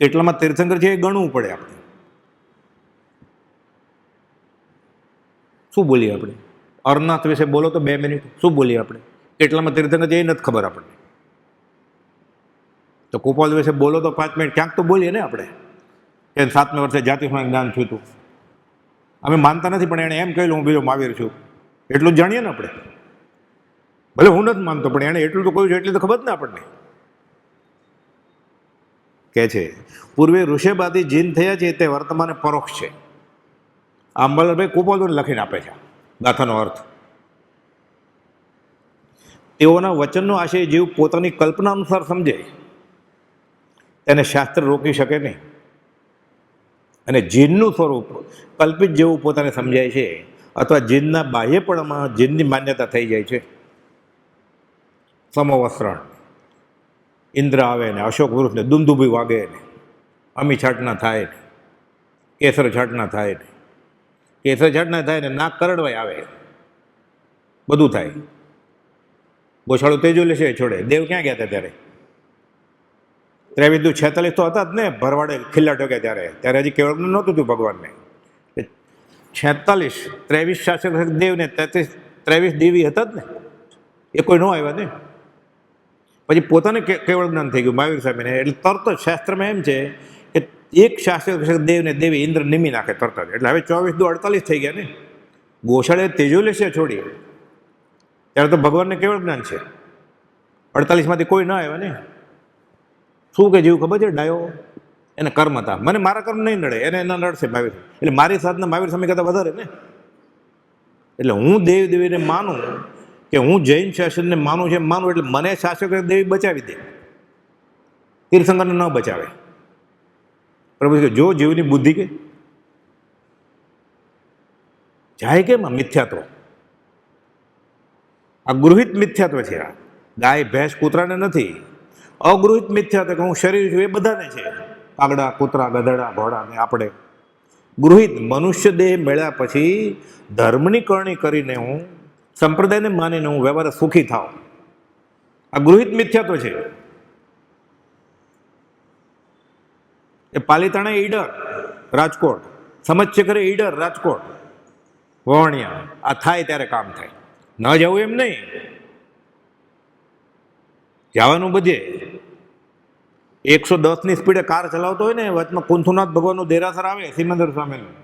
કેટલામાં તીર્થંકર છે એ ગણવું પડે આપણે. શું બોલીએ આપણે? અરનાથ વિશે બોલો તો 2 મિનિટ શું બોલીએ આપણે? કેટલામાં તીર્થંકર છે એ નથી ખબર આપણને. તો ગોપાલદેવ વિશે બોલો તો 5 મિનિટ ક્યાંક તો બોલીએ ને આપણે કે 7મે વર્ષે જાતિસ્મરણ જ્ઞાન થયું હતું. અમે માનતા નથી પણ એણે એમ કહેલું હું બીજો મહાવીર છું, એટલું જ જાણીએ ને આપણે. ભલે હું નથી માનતો પણ એણે એટલું તો કહ્યું છે એટલી તો ખબર જ ને આપણને. કે છે પૂર્વે ઋષભાદી જીન થયા છે તે વર્તમાને પરોક્ષ છે. અંબાલાલભાઈ ગોપાલદેવને લખીને આપે છે ગાથાનો અર્થ. તેઓના વચનનો આશય જીવ પોતાની કલ્પના અનુસાર સમજે તેને શાસ્ત્ર રોકી શકે નહીં, અને જીનનું સ્વરૂપ કલ્પિત જેવું પોતાને સમજાય છે અથવા જીનના બાહ્યપણમાં જીનની માન્યતા થઈ જાય છે. સમવસ્ત્રણ ઇન્દ્ર આવે ને અશોક વૃક્ષને દુમદુભી વાગે ને અમી છાટના થાય ને કેસર છાટના થાય ને કેસર છાટના થાય ને નાક કરડવાય આવે, બધું થાય. ગોશાળું તેજો લેશે છોડે. દેવ ક્યાં ગયા હતા ત્યારે? 2346 તો હતા જ ને, ભરવાડે ખિલ્લા ઠોક્યા ત્યારે હજી કેવળ નહોતું થયું ભગવાનને. 46 23 શાસક દેવને 23 દેવી હતા જ ને, એ કોઈ ન આવ્યા ને. પછી પોતાને કેવળ જ્ઞાન થઈ ગયું મહાવીર સ્વામીને, એટલે તરત જ શાસ્ત્રમાં એમ છે કે એક શાસક દેવને દેવી ઇન્દ્ર નિમી નાખે તરત જ. એટલે હવે 24 દુ 48 થઈ ગયા ને. ગોશાળે તેજો લેશે છોડી ત્યારે તો ભગવાનને કેવળ જ્ઞાન છે. 48માંથી કોઈ ના આવ્યા ને. શું કે જેવું ખબર છે ડાયો? એને કર્મ હતા, મને મારા કર્મ નહીં નડે, એને એના નડશે મહાવીર. એટલે મારી સાધના મહાવીર સ્વામી કરતાં વધારે ને. એટલે હું દેવ દેવીને માનું કે હું જૈન શાસનને માનું છે માનું, એટલે મને શાસક દેવી બચાવી દે, તીર્થંકરને ન બચાવે. પ્રભુ કે જો જીવની બુદ્ધિ કે જાય કેમ? મિથ્યાત્વ, આ ગૃહિત મિથ્યાત્વ છે. આ ગાય ભેંસ કૂતરાને નથી, અગૃહિત મિથ્યાત્વ કે હું શરીર છું એ બધાને છે. કાગડા કૂતરા ગધેડા ઘોડા ને આપણે ગૃહિત મનુષ્ય દેહ મળ્યા પછી ધર્મની કરણી કરીને હું સંપ્રદાયને માનીને હું વ્યવહાર સુખી થાવ, આ ગૃહિત મિથ્યાત્વ છે. એ પાલીતાણા ઈડર રાજકોટ, સમજશે કરે ઈડર રાજકોટ વણિયા, આ થાય ત્યારે કામ થાય. ન જવું એમ નહીં, જવાનું બધે. 110ની સ્પીડે કાર ચલાવતો હોય ને, વચમાં કુંથુનાથ ભગવાનનું દેરાસર આવે સિમંદર સ્વામીનું,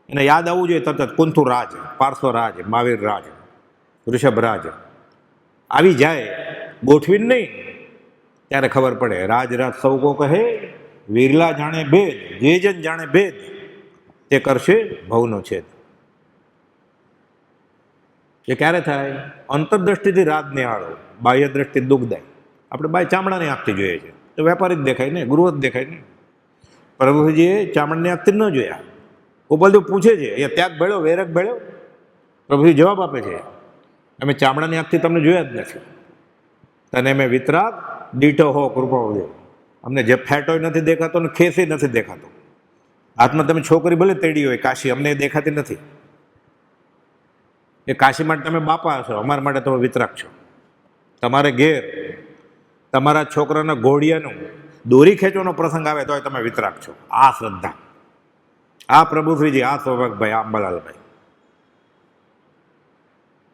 એને યાદ આવવું જોઈએ તરત જ કુંથુ રાજ, પાર્શ્વ રાજ, મહાવીર રાજ, ઋષભ રાજ આવી જાય ગોઠવીને નહીં, ત્યારે ખબર પડે. રાજ રાજ સૌ કો કહે વિરલા જાણે ભેદ, જે જન જાણે ભેદ તે કરશે ભવનો છેદ. એ ક્યારે થાય? અંતરદ્રષ્ટિથી રાજ નિહાળો, બાહ્ય દ્રષ્ટિ દુઃખદાય. આપણે બાય ચામડાની આંખથી જોઈએ છે તો વેપારી જ દેખાય ને, ગૃહ જ દેખાય ને. પ્રભુજીએ ચામડાની આંખથી ન જોયા. ગોપાલદેવ પૂછે છે અહીંયા ત્યાગ ભેળો વૈરાગ ભેળો? પ્રભુજી જવાબ આપે છે અમે ચામડાની આંખથી તમને જોયા જ નથી, તને મેં વિતરાગ દીઠો હો કૃપા દેવ. અમને જે ફેટ હોય નથી દેખાતો ને ખેસી નથી દેખાતો. હાથમાં તમે છોકરી ભલે તેડી હોય કાશી, અમને એ દેખાતી નથી. એ કાશી માટે તમે બાપા છો, અમારા માટે તમે વિતરાગ છો. તમારે ઘેર તમારા છોકરાના ઘોડિયાનું દોરી ખેંચવાનો પ્રસંગ આવે તોય તમે વિતરાગ છો. આ શ્રદ્ધા, આ પ્રભુશ્રીજી, આ સૌભાગભાઈ, આ અંબાલાલભાઈ.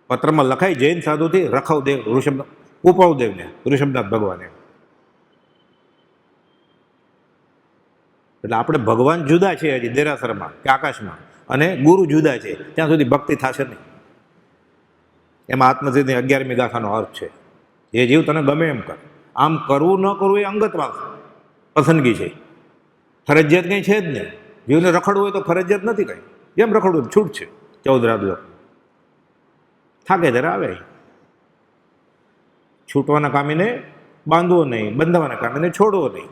પત્રમાં લખાય જૈન સાધુથી રખવદેવ ઋષભ ઉપવદેવને ઋષભનાથ ભગવાને. એટલે આપણે ભગવાન જુદા છે હજી દેરાસરમાં કે આકાશમાં, અને ગુરુ જુદા છે, ત્યાં સુધી ભક્તિ થશે નહીં. એમાં આત્મસિદ્ધિ 11મી ગાથાનો અર્થ છે. એ જીવ તને ગમે એમ કર. આમ કરવું ન કરવું એ અંગત વાત પસંદગી છે, ફરજિયાત કંઈ છે જ નહીં. જીવને રખડવું હોય તો ફરજિયાત નથી કંઈ, જેમ રખડવું છૂટ છે. 14 રાત થાકે ત્યારે આવે. છૂટવાના કામીને બાંધવો નહીં, બંધાવાના કામીને છોડવો નહીં.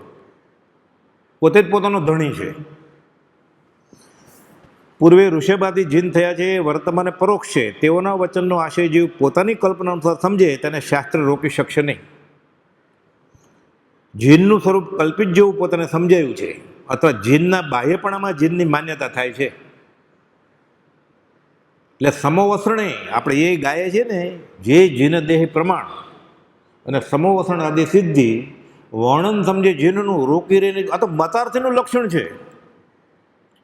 પોતે જ પોતાનો ધણી છે. પૂર્વે ઋષભાદી જીન થયા છે, વર્તમાને પરોક્ષ છે. તેઓના વચનનો આશય જીવ પોતાની કલ્પના અનુસાર સમજે તેને શાસ્ત્ર રોકી શકશે નહીં. જીનનું સ્વરૂપ કલ્પિત જેવું પોતાને સમજાયું છે, અથવા જીનના બાહ્યપણામાં જીનની માન્યતા થાય છે. એટલે સમોવસરણે આપણે એ ગાય છે ને, જે જીન દેહ પ્રમાણ અને સમોવસરણ આદિ સિદ્ધિ વર્ણન સમજે જીનનું રોકી રહીને, આ તો મતાર્થીનું લક્ષણ છે.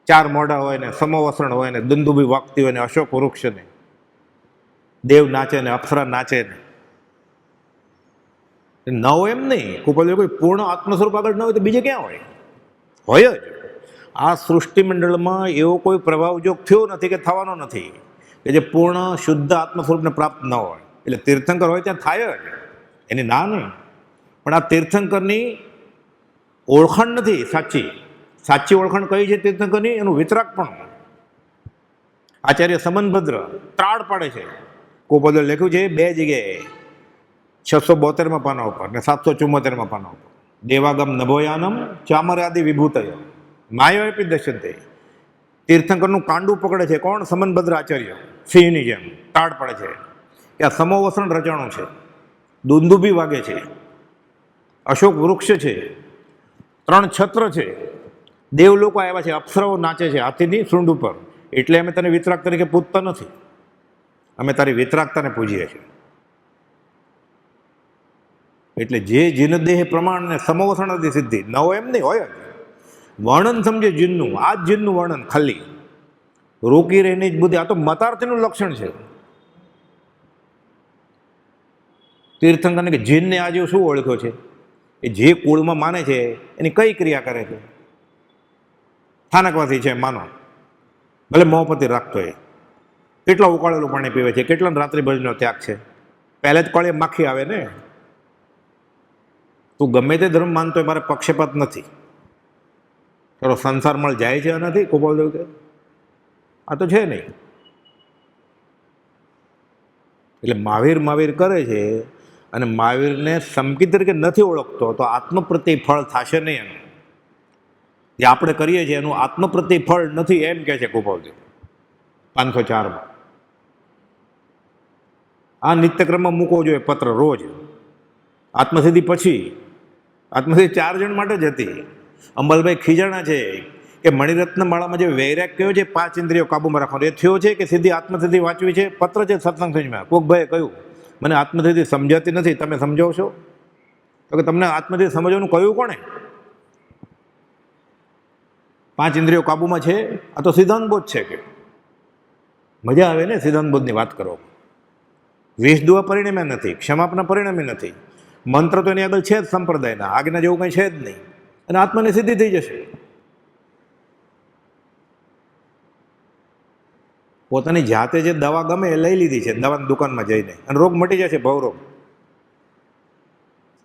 4 મોઢા હોય ને, સમોવસરણ હોય ને, દુંદુભી વાગતી હોય ને, અશોક વૃક્ષ ને, દેવ નાચે ને, અપ્સરા નાચે ને. ન હોય એમ નહીં. કોઈ પૂર્ણ આત્મ સ્વરૂપ આગળ ન હોય તો બીજે ક્યાં હોય? હોય જ. આ સૃષ્ટિ મંડળમાં એવો કોઈ પ્રભાવજોગ થયો નથી કે થવાનો નથી કે જે પૂર્ણ શુદ્ધ આત્મ સ્વરૂપને પ્રાપ્ત ન હોય. એટલે તીર્થંકર હોય ત્યાં થાય જ, એની ના નહીં. પણ આ તીર્થંકરની ઓળખાણ નથી સાચી. સાચી ઓળખાણ કઈ છે તીર્થંકરની? એનું વિતરાગ પણ. આચાર્ય સમનભદ્ર ત્રાડ પાડે છે. કોપોદે લખ્યું છે 2 જગ્યાએ, 672માં પાના ઉપર ને 774માં પાના ઉપર. દેવાગમ નભોયાનમ ચામરાદિ વિભૂતય માયો એપી દર્શનતે. તીર્થંકરનું કાંડું પકડે છે કોણ? સમનભદ્ર આચાર્ય સિંહની જેમ તાડ પડે છે કે આ સમોવસરણ રચાણું છે, દુંદુભી વાગે છે, અશોક વૃક્ષ છે, 3 છત્ર છે, દેવ લોકો આવ્યા છે, અપ્સરાઓ નાચે છે હાથીની સૂંઢ ઉપર. એટલે અમે તને વિતરાગ તરીકે પૂજતા નથી, અમે તારી વિતરાગતાને પૂજીએ છીએ. એટલે જે જીન દેહ પ્રમાણ ને સમોવસણ સિદ્ધિ ન હોય એમ નહીં, હોય જ. વર્ણન સમજે જીનનું, આ જ જીનનું વર્ણન ખાલી રોકી રહીને જ બુદ્ધિ. આ તો મતાર્થનું લક્ષણ છે. તીર્થંકરને કે જીનને આજે શું ઓળખ્યો છે? એ જે કુળમાં માને છે એની કઈ ક્રિયા કરે છે. સ્થાનકવાસી છે માનો, ભલે મોહપતિ રાખતો હોય, કેટલા ઉકાળેલું પાણી પીવે છે, કેટલા રાત્રિ ભોજનનો ત્યાગ છે. પહેલે જ કળે માખી આવે ને. તું ગમે તે ધર્મ માનતો હોય, મારે પક્ષપાત નથી. તારો સંસાર મળ જાય છે નથી? ગોપાલદેવ કે આ તો છે નહીં. એટલે મહાવીર કરે છે, અને મહાવીરને સમકી તરીકે નથી ઓળખતો તો આત્મ પ્રત્યે ફળ થશે નહીં. એનું જે આપણે કરીએ છીએ એનું આત્મ પ્રત્યે ફળ નથી, એમ કહે છે ગોપાલદેવ 504માં. આ નિત્યક્રમમાં મૂકવો જોઈએ પત્ર રોજ. આત્મસિદ્ધિ પછી, આત્મસિદ્ધિ 4 જણ માટે જ હતી. અંબાલભાઈ ખીજાણા છે કે મણિરત્ન માળામાં જે વૈરાગ કયો છે 5 ઇન્દ્રિયો કાબુમાં રાખવાનો, એ થયો છે કે સીધી આત્મસિદ્ધિ વાંચવી છે? પત્ર છે સત્સંગ સંજમાં. કોક ભાઈએ કહ્યું મને આત્મસિદ્ધિ સમજાતી નથી, તમે સમજાવશો? તો કે તમને આત્મસિદ્ધિ સમજવાનું કહ્યું કોણે? 5 ઇન્દ્રિયો કાબુમાં છે. આ તો સિદ્ધાંતબોધ છે. કે મજા આવે ને સિદ્ધાંતબોધની વાત કરો. વિષ દુઆ પરિણામે નથી, ક્ષમાપના પરિણામે નથી. મંત્ર તો એની આગળ છે જ સંપ્રદાયના, આજ્ઞા જેવું કંઈ છે જ નહીં. અને આત્માની સિદ્ધિ થઈ જશે. પોતાની જાતે જે દવા ગમે એ લઈ લીધી છે દવાની દુકાનમાં જઈને, અને રોગ મટી જશે, ભવરોગ.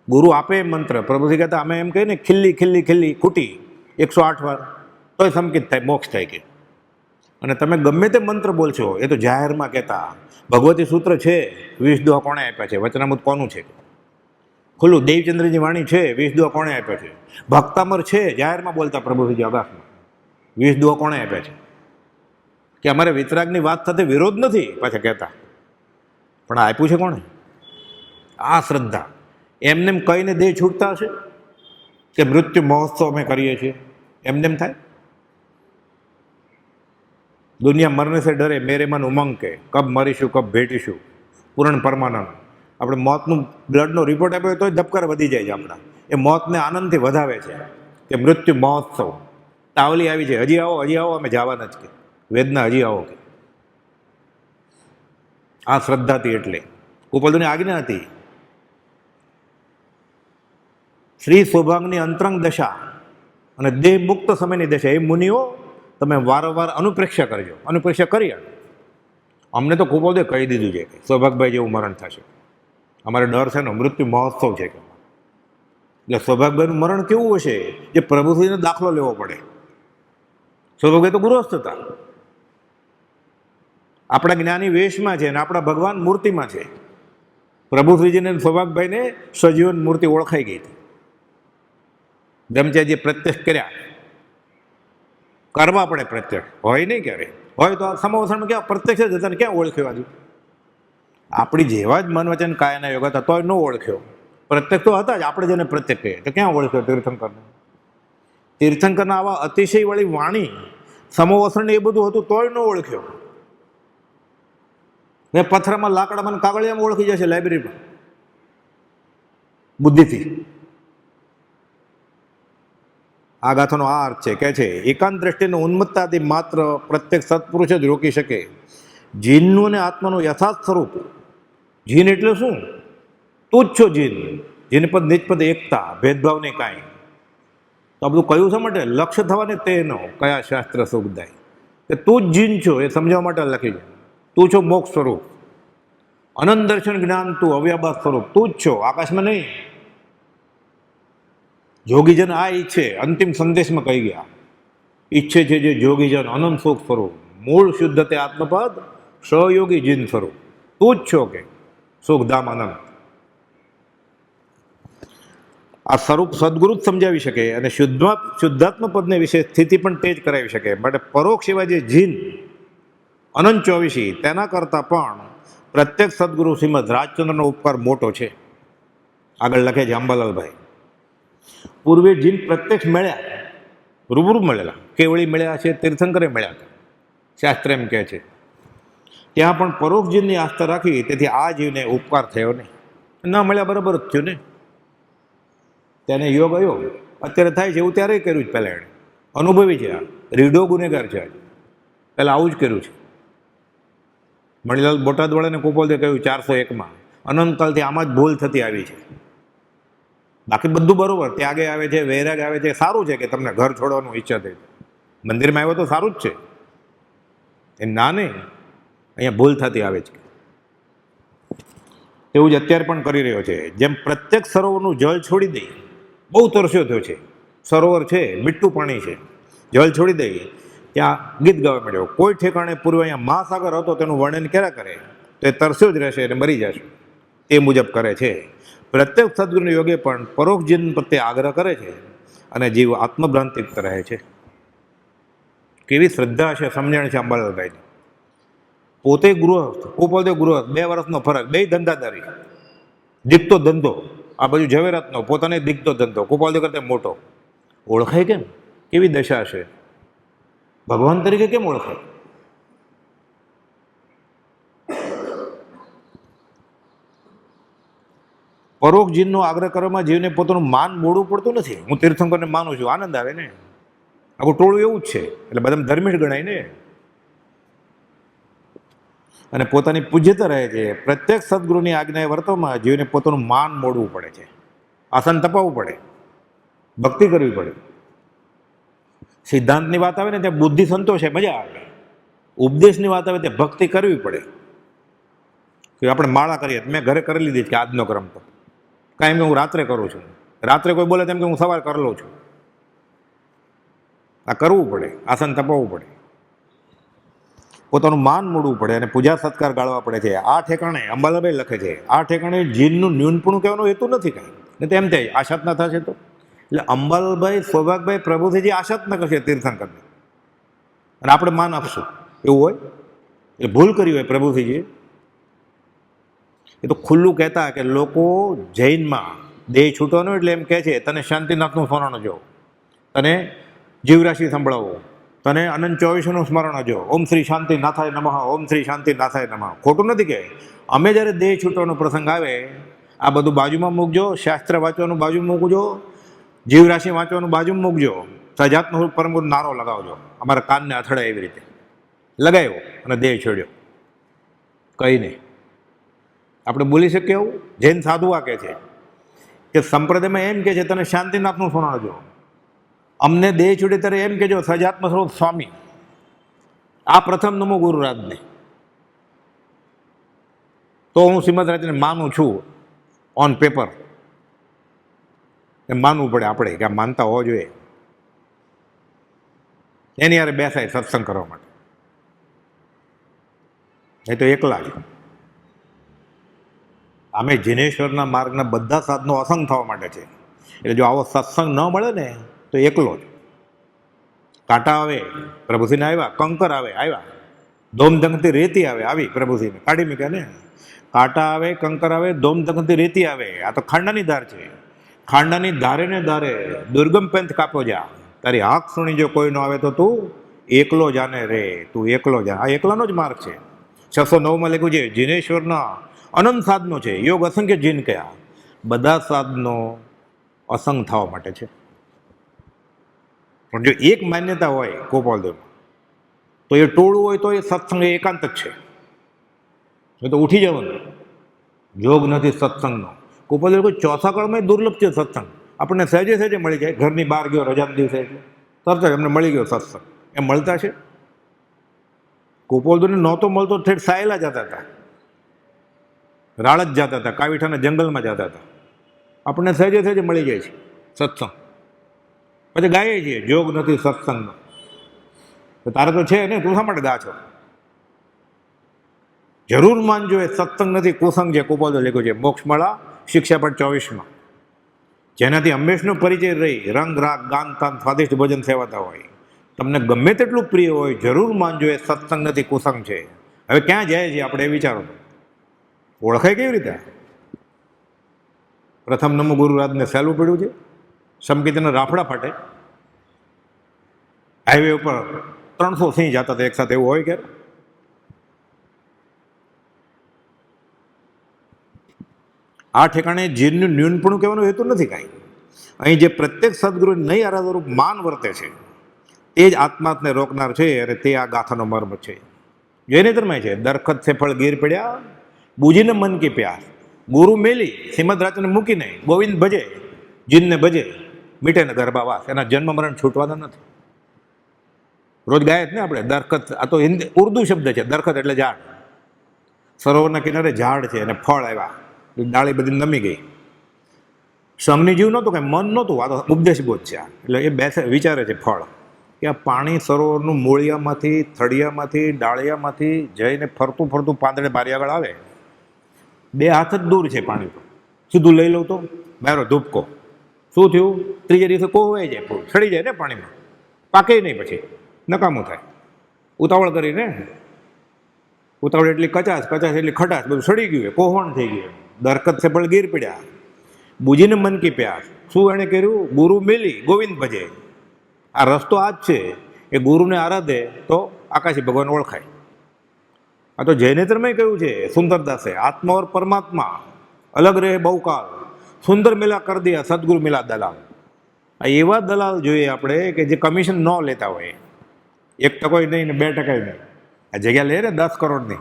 ગુરુ આપે મંત્ર, પ્રભુજી કહેતા અમે એમ કહીએ ને ખીલ્લી ખીલ્લી ખીલ્લી ખૂટી 108 વાર તોય સંકિત થાય, મોક્ષ થાય. કે અને તમે ગમે તે મંત્ર બોલશો, એ તો જાહેરમાં કહેતા. ભગવતી સૂત્ર છે, 20 દુઆ કોણે આપ્યા છે? વચનામૃત કોનું છે? ખુલ્લું દેવચંદ્રની વાણી છે, 20 દુઆ કોણે આપ્યા છે? ભક્તામર છે, જાહેરમાં બોલતા પ્રભુજી આકાશમાં. 20 દુઆ કોણે આપ્યા છે? કે અમારે વિતરાગની વાત સાથે વિરોધ નથી પાછા કહેતા, પણ આ આપ્યું છે કોણે? આ શ્રદ્ધા. એમને કહીને દેહ છૂટતા હશે કે મૃત્યુ મહોત્સવ અમે કરીએ છીએ, એમને એમ થાય? દુનિયા મરને સે ડરે, મેરે મન ઉમંગ કે કબ મરીશું કબ ભેટીશું, પૂરણ પરમાનંદ. આપણે મોતનું બ્લડનો રિપોર્ટ આપ્યો તો ધબકાર વધી જાય છે આપણા. એ મોતને આનંદથી વધાવે છે કે મૃત્યુ મહોત્સવ, તાવલી આવી છે, હજી આવો, અમે જવાના જ કે વેદના હજી આવો કે. આ શ્રદ્ધા હતી એટલે કુપોલદેવની આજ્ઞા હતી. શ્રી સૌભાગની અંતરંગ દશા અને દેહ મુક્ત સમયની દશા, એ મુનિઓ તમે વારંવાર અનુપ્રેક્ષા કરજો. અનુપ્રેક્ષા કરી અમને તો કુપોલદેવ કહી દીધું છે કે સૌભાગભાઈ જેવું મરણ થશે. અમારે ડર છે ને, મૃત્યુ મહોત્સવ છે કે. એટલે સૌભાગભાઈનું મરણ કેવું હશે જે પ્રભુશ્રીનો દાખલો લેવો પડે. સૌભાગભાઈ તો ગૃહસ્થ હતા, આપણા જ્ઞાની વેશમાં છે અને આપણા ભગવાન મૂર્તિમાં છે. પ્રભુશ્રીજીને સૌભાગભાઈને સજીવન મૂર્તિ ઓળખાઈ ગઈ હતી. બ્રહ્મચારી પ્રત્યક્ષ કર્યા, કરવા પડે પ્રત્યક્ષ, હોય નહીં ક્યારે હોય તો સમોસણ ક્યાં પ્રત્યક્ષ જ હતા ને ક્યાં ઓળખ્યો? આજુ આપણી જેવા જ મન વચન કાયાના યોગ હતા તોય ન ઓળખ્યો. પ્રત્યક્ષ તો હતા જ, આપણે જેને પ્રત્યક્ષ કહીએ તો ક્યાં ઓળખ્યો તીર્થંકરને? તીર્થંકરના આવા અતિશય વાળી વાણી, સમોવસણ એ બધું હતું તોય ન ઓળખ્યો. ને પથ્થરમાં, લાકડામાં, કાગળિયામાં ઓળખી જશે લાઇબ્રેરીમાં બુદ્ધિથી. આ ગાથાનો આ અર્થ છે કે છે એકાંત દ્રષ્ટિનો ઉન્મત્તાથી માત્ર પ્રત્યેક સત્પુરુષ જ રોકી શકે જીનનું અને આત્માનું યથાર્થ સ્વરૂપ. જીન એટલે શું? તું જ છો જીન. જીન પદ નિજપદ એકતા, ભેદભાવ નહીં કાંઈ. તો આ બધું કયું શા માટે? લક્ષ્ય થવાને તેનો કયા શાસ્ત્ર સુખદાય કે તું જ જીન છો એ સમજાવવા માટે લખી છે. તું છો મોક્ષ સ્વરૂપ, અનંત દર્શન જ્ઞાન, તું અવ્યાભાસ સ્વરૂપ, તું જ છો, આકાશમાં નહીં. જોગીજન આ ઈચ્છે, અંતિમ સંદેશમાં કહી ગયા, ઈચ્છે છે જે જોગીજન અનંત સુખ સ્વરૂપ, મૂળ શુદ્ધ તે આત્મપદ, સહયોગી જીન સ્વરૂપ. તું જ છો કે સુખધામ અનંત. આ સ્વરૂપ સદગુરુ જ સમજાવી શકે અને શુદ્ધાત્મ પદને વિશે સ્થિતિ પણ તે જ કરાવી શકે. માટે પરોક્ષ એવા જે જીન અનંત ચોવીસી, તેના કરતાં પણ પ્રત્યેક સદગુરુ શ્રીમદ રાજચંદ્રનો ઉપકાર મોટો છે. આગળ લખે છે અંબાલાલભાઈ, પૂર્વે જીન પ્રત્યક્ષ મળ્યા, રૂબરૂ મળેલા, કેવળી મળ્યા છે, તીર્થંકરે મળ્યા છે, શાસ્ત્ર એમ કહે છે. ત્યાં પણ પરોક્ષ જીનની આસ્થા રાખી, તેથી આ જીવને ઉપકાર થયો નહીં. ના મળ્યા બરાબર જ થયું ને, તેને યોગ આવ્યો. અત્યારે થાય છે એવું ત્યારે કર્યું છે. પહેલાં એણે અનુભવી છે, આ રીઢો ગુનેગાર છે. આજે પહેલાં આવું જ કર્યું છે. મણિલાલ બોટાદવાળાને કુપોલદેવ કહ્યું 401માં, અનંતકાલથી આમાં જ ભૂલ થતી આવી છે. બાકી બધું બરોબર, ત્યાગે આવે છે, વૈરાગ આવે છે, સારું છે કે તમને ઘર છોડવાનું ઈચ્છા થઈ, મંદિરમાં આવ્યો તો સારું જ છે, એ ના નહીં, અહીંયા ભૂલ થતી આવે છે. એવું જ અત્યારે પણ કરી રહ્યો છે. જેમ પ્રત્યેક સરોવરનું જળ છોડી દઈ, બહુ તરસ્યો થયો છે, સરોવર છે, મીઠું પાણી છે, જળ છોડી દઈ, ત્યાં ગીત ગાવા મળ્યો, કોઈ ઠેકાણે પૂર્વે અહીંયા મહાસાગર હતો તેનું વર્ણન કર્યા કરે તો એ તરસ્યો જ રહેશે અને મરી જશે. એ મુજબ કરે છે. પ્રત્યેક સદગુરુના યોગે પણ પરોક્ષ જીન પ્રત્યે આગ્રહ કરે છે અને જીવ આત્મભ્રાંતિત રહે છે. કેવી શ્રદ્ધા છે, સમજણ છે અંબાલાલભાઈની. પોતે ગૃહસ્થ, કુપોલદેવ ગૃહસ્થ, 2 વર્ષનો ફરક, 2 ધંધાદારી, દીકતો ધંધો. આ બાજુ ઝવેરાતનો પોતાને દીકતો ધંધો, કુપોલદેવ કરતા મોટો. ઓળખાય કેમ? કેવી દશા છે? ભગવાન તરીકે કેમ ઓળખાય? પરોક્ષ જીનનો આગ્રહ કરવામાં જીવને પોતાનું માન મોડવું પડતું નથી. હું તીર્થંકરને માનું છું, આનંદ આવે ને. આખું ટોળું એવું જ છે, એટલે બધા ધર્મિષ્ઠ ગણાય ને. અને પોતાની પૂજ્યતા રહે છે. પ્રત્યેક સદગુરુની આજ્ઞાએ વર્તવામાં જીવને પોતાનું માન મોડવું પડે છે, આસન તપાવવું પડે, ભક્તિ કરવી પડે. સિદ્ધાંતની વાત આવે ને ત્યાં બુદ્ધિ સંતોષે, મજા આવે. ઉપદેશની વાત આવે ત્યાં ભક્તિ કરવી પડે. કે આપણે માળા કરીએ, મેં ઘરે કરી લીધી છે કે આજનો ક્રમ તો કાંઈ મેં હું રાત્રે કરું છું. રાત્રે કોઈ બોલે તેમ કે હું સવાર કરી લઉં છું. આ કરવું પડે, આસન તપાવવું પડે, પોતાનું માન મોડવું પડે અને પૂજા સત્કાર ગાળવા પડે છે. આ ઠેકાણે અંબાલાભાઈ લખે છે, આ ઠેકાણે જીનનું ન્યૂનપણું કહેવાનો હેતુ નથી કાંઈ, ને તેમ થાય આશાત ના થશે તો. એટલે અંબાલાલભાઈ, સૌભાગભાઈ, પ્રભુજીજી આશાત ન કરશે તીર્થંકરને અને આપણે માન આપશું એવું હોય, એ ભૂલ કરી હોય પ્રભુજીજીએ. એ તો ખુલ્લું કહેતા કે લોકો જૈનમાં દેહ છૂટવાનો એટલે એમ કહે છે તને શાંતિનાથનું સોનાનો જો, તને જીવરાશિ સંભળાવો, તને અનંત 24નું સ્મરણ હજો, ઓમ શ્રી શાંતિ નાથાય નમઃ, ઓમ શ્રી શાંતિ નાથાય નમઃ. ખોટું નથી કે અમે જ્યારે દેહ છૂટવાનો પ્રસંગ આવે, આ બધું બાજુમાં મૂકજો, શાસ્ત્ર વાંચવાનું બાજુ મૂકજો, જીવરાશિ વાંચવાનું બાજુ મૂકજો, સજાતનો પરમ ગુરુ નારો લગાવજો. અમારા કાનને અથડાય એવી રીતે લગાવ્યો અને દેહ છોડ્યો. કંઈ નહીં. આપણે બોલી શકીએ આવું? જૈન સાધુ આ કહે છે કે સંપ્રદાયમાં એમ કે છે તને શાંતિનાથનું સ્મરણ, અમને દેહ છૂટે ત્યારે એમ કેજો સજાત્મ સ્વરૂપ સ્વામી. આ પ્રથમ નમો ગુરુરાજને. તો હું શ્રીમદ રાજને માનું છું ઓન પેપર. એમ માનવું પડે આપણે કે આ માનતા હોવા જોઈએ. એની યારે બેસાય સત્સંગ કરવા માટે. એ તો એકલા જ. અમે જિનેશ્વરના માર્ગના બધા સાધનો અસંગ થવા માટે છે. એટલે જો આવો સત્સંગ ન મળે ને તો એકલો જ. કાંટા આવે પ્રભુજીને આવ્યા, કંકર આવે આવ્યા, ધોમધંગથી રેતી આવે આવી પ્રભુજીને કાઢી મૂક્યા ને. કાંટા આવે, કંકર આવે, ધોમધંગથી રેતી આવે. આ તો ખાંડાની ધાર છે. ખાંડાની ધારે ને ધારે દુર્ગમ પંથ કાપો જા. તારી હાક સુણી જો કોઈ ન આવે તો તું એકલો જાને રે, તું એકલો જા. આ એકલાનો જ માર્ગ છે. 609માં લખ્યું છે જિનેશ્વરના અનંત સાધનો છે, યોગ અસંખ્ય જીન કયા. બધા સાધનો અસંગ થવા માટે છે. પણ જો એક માન્યતા હોય ગોપાલદેવમાં, તો એ ટોળું હોય તો એ સત્સંગ એકાંત જ છે. એ તો ઉઠી જવાનું. યોગ નથી સત્સંગનો. ગોપાલદેવ કોઈ ચોથા કાળમાં દુર્લભ છે સત્સંગ. આપણને સહેજે સહેજે મળી જાય. ઘરની બહાર ગયો રજાના દિવસે એટલે તરત જ અમને મળી ગયો સત્સંગ. એમ મળતા છે? ગોપાલદેવને નહોતો મળતો, ઠેઠ સાયેલા જતા હતા, રાળ જ જતા હતા, કાવીઠાના જંગલમાં જતા હતા. આપણને સહેજે સહેજે મળી જાય છે સત્સંગ. પછી ગાઈએ છીએ યોગ નથી સત્સંગનો. તો તારે તો છે ને, તું શા માટે ગા છો? જરૂર માનજો એ સત્સંગ નથી, કુસંગ છે. ગોપાલદેવ લખ્યું છે મોક્ષમાળા શિક્ષાપટ 24માં. જેનાથી હંમેશનો પરિચય રહી, રંગ રાગ ગાન તાન સ્વાદિષ્ટ ભોજન સેવાતા હોય, તમને ગમે તેટલું પ્રિય હોય, જરૂર માનજો એ સત્સંગ નથી, કુસંગ છે. હવે ક્યાં જાય છે આપણે એ વિચારો. ઓળખાય કેવી રીતે? પ્રથમ નમો ગુરુરાજને સહેલું પડ્યું છે. સમકીતના રાફડા ફાટે. હાઈવે ઉપર 300 સિંહ જતા હતા એક સાથે, એવું હોય ક્યારે? આ ઠેકાણે જીનનું ન્યૂનપણું કહેવાનું હેતુ નથી કાંઈ. અહીં જે પ્રત્યેક સદગુરુ નહીં આરાધરૂપ માન વર્તે છે એ જ આત્માને રોકનાર છે. અને તે આ ગાથાનો મર્મ છે. જેને ધર્માય છે દરખત છે ફળ ગીર પડ્યા, બુજીને મન કી પ્યાસ. ગુરુ મેલી શ્રીમદ રાજને મૂકીને ગોવિંદ ભજે, જીનને ભજે, મીઠે ને ગર્ભાવાસ. એના જન્મ મરણ છૂટવાના નથી. રોજ ગાય જ ને આપણે દરખત. આ તો હિન્દી ઉર્દુ શબ્દ છે. દરખત એટલે ઝાડ. સરોવરના કિનારે ઝાડ છે અને ફળ આવ્યા, ડાળી બધી નમી ગઈ. સંઘની જીવ નહોતું, કંઈ મન નહોતું. આ તો ઉપદેશ બોધ છે. એટલે એ બેસે વિચારે છે ફળ કે આ પાણી સરોવરનું મૂળિયામાંથી, થળિયામાંથી, ડાળિયામાંથી જઈને ફરતું ફરતું પાંદડે બારી આગળ આવે. 2 હાથ જ દૂર છે પાણી તો. સીધું લઈ લઉં તો મારો ધૂપકો. શું થયું? ત્રીજે દિવસે કોહવાઈ જાય, સડી જાય ને પાણીમાં, પાકે નહીં, પછી નકામું થાય. ઉતાવળ કરીને, ઉતાવળ એટલી કચાશ, કચાશ એટલી ખટાશ, બધું સડી ગયું, કોહવણ થઈ ગયું. દરખત છે પણ ગીર પડ્યા, બુજીને મન કી પ્યાસ. શું એણે કર્યું? ગુરુ મેલી ગોવિંદ ભજે. આ રસ્તો આ જ છે. એ ગુરુને આરાધે તો આકાશી ભગવાન ઓળખાય. આ તો જૈનેતરમાં કહ્યું છે સુંદરદાસે, આત્મા ઓર પરમાત્મા અલગ રહે બહુકાલ, સુંદર મિલા કર દિયા સદગુરુ મિલા દલાલ. આ એવા દલાલ જોઈએ આપણે કે જે કમિશન ન લેતા હોય. 1% નહીં ને 2% નહીં. આ જગ્યા લે ને 10 કરોડની,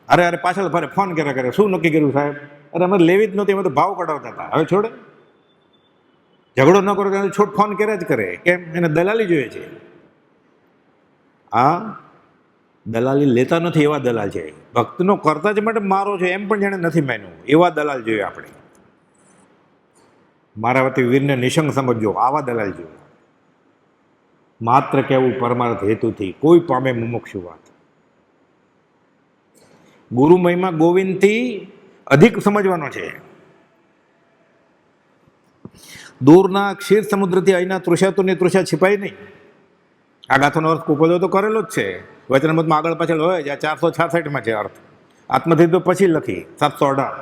અરે પાછળ ફરે ફોન કર્યા કરે, શું નક્કી કર્યું સાહેબ? અરે અમે લેવી જ નહોતી, અમે તો ભાવ કઢાવતા હતા. હવે છોડે, ઝઘડો ન કરો તો છોડ ફોન કર્યા જ કરે. કેમ? એને દલાલી જોઈએ છે. આ દલાલી લેતા નથી એવા દલાલ છે. ભક્તનો કરતા જ માટે મારો છે એમ પણ જાણે નથી માન્યું, એવા દલાલ જોઈએ આપણે. મારા વતી વીરને નિશંક સમજજો, આવા દલાલ જોઈએ. માત્ર કહેવું પરમાર્થ હેતુથી, કોઈ પામે મુમુક્ષુ વાત. ગુરુ મહિમા ગોવિંદથી અધિક સમજવાનો છે. દૂરના ક્ષીર સમુદ્રથી અહીંના તૃષાતુરની તૃષા छिपाઈ નહીં. આ ગાથાનો અર્થ કુપોદો તો કરેલો જ છે. વચનામૃતમાં આગળ પાછળ હોય છે. આ 466માં છે અર્થ. આત્મથી તો પછી લખી 718.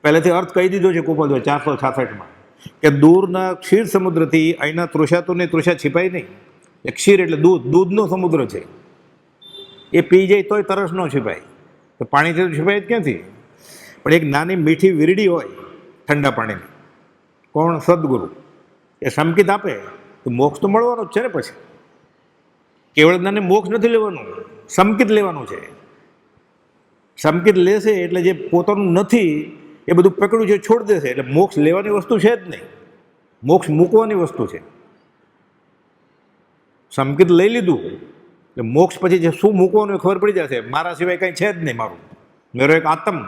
પહેલેથી અર્થ કહી દીધો છે કુપોદો 466માં કે દૂરના ક્ષીર સમુદ્રથી અહીંના તૃષાતુરની તૃષા छिपाઈ નહીં. એ ક્ષીર એટલે દૂધ, દૂધનો સમુદ્ર છે. એ પી જાય તોય તરસ ન છુપાય, તો પાણીથી તો છુપાય જ ક્યાંથી? પણ એક નાની મીઠી વીરડી હોય ઠંડા પાણીની, કોણ? સદગુરુ. એ સંકેત આપે તો મોક્ષ તો મળવાનો જ છે ને. પછી કેવળ જ્ઞાને મોક્ષ નથી લેવાનું, સંકેત લેવાનું છે. સંકેત લેશે એટલે જે પોતાનું નથી એ બધું પકડ્યું છે છોડી દેશે, એટલે મોક્ષ લેવાની વસ્તુ છે જ નહીં, મોક્ષ મૂકવાની વસ્તુ છે. સંકેત લઈ લીધું એટલે મોક્ષ પછી જે શું મૂકવાનું એ ખબર પડી જશે. મારા સિવાય કંઈ છે જ નહીં, મારું મેરો એક આત્મ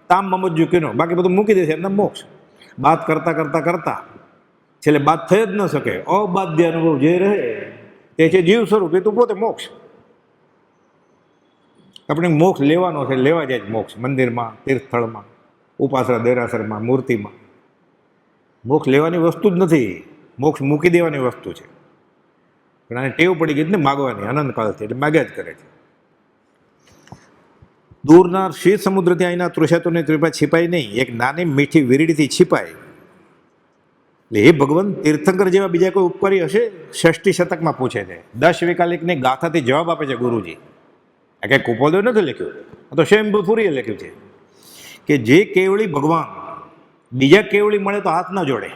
તામ મમજ્જુ કીનો, બાકી બધું મૂકી દેશે એમના મોક્ષ. બાત કરતા કરતા કરતા છેલ્લે બાત થઈ જ ન શકે. અબાધ્ય અનુભવ જે રહે તે છે જીવ સ્વરૂપ, એ તો પોતે મોક્ષ. આપણે મોક્ષ લેવાનો છે, લેવા જાય જ મોક્ષ. મંદિરમાં, તીર્થસ્થળમાં, ઉપાસના દેરાસરમાં, મૂર્તિમાં મોક્ષ લેવાની વસ્તુ જ નથી, મોક્ષ મૂકી દેવાની વસ્તુ છે. પણ આને ટેવ પડી ગઈ ને માગવાની અનંતકાળથી, એટલે માગ્યા જ કરે છે. દૂરના શીત સમુદ્રથી અહીંના તૃષાતુની કૃપા छिपाય નહીં, એક નાની મીઠી વીરડીથી छिपाય. એટલે એ ભગવાન તીર્થંકર જેવા બીજા કોઈ ઉપકારી હશે? 6ઠ્ઠી શતકમાં પૂછે છે. 10 વૈકાલિકની ગાથાથી જવાબ આપે છે ગુરુજી. આ કંઈ કુપોદય નથી લખ્યું, આ તો સ્વયંભૂપુરીએ લખ્યું છે કે જે કેવળી ભગવાન બીજા કેવળી મળે તો હાથ ન જોડે.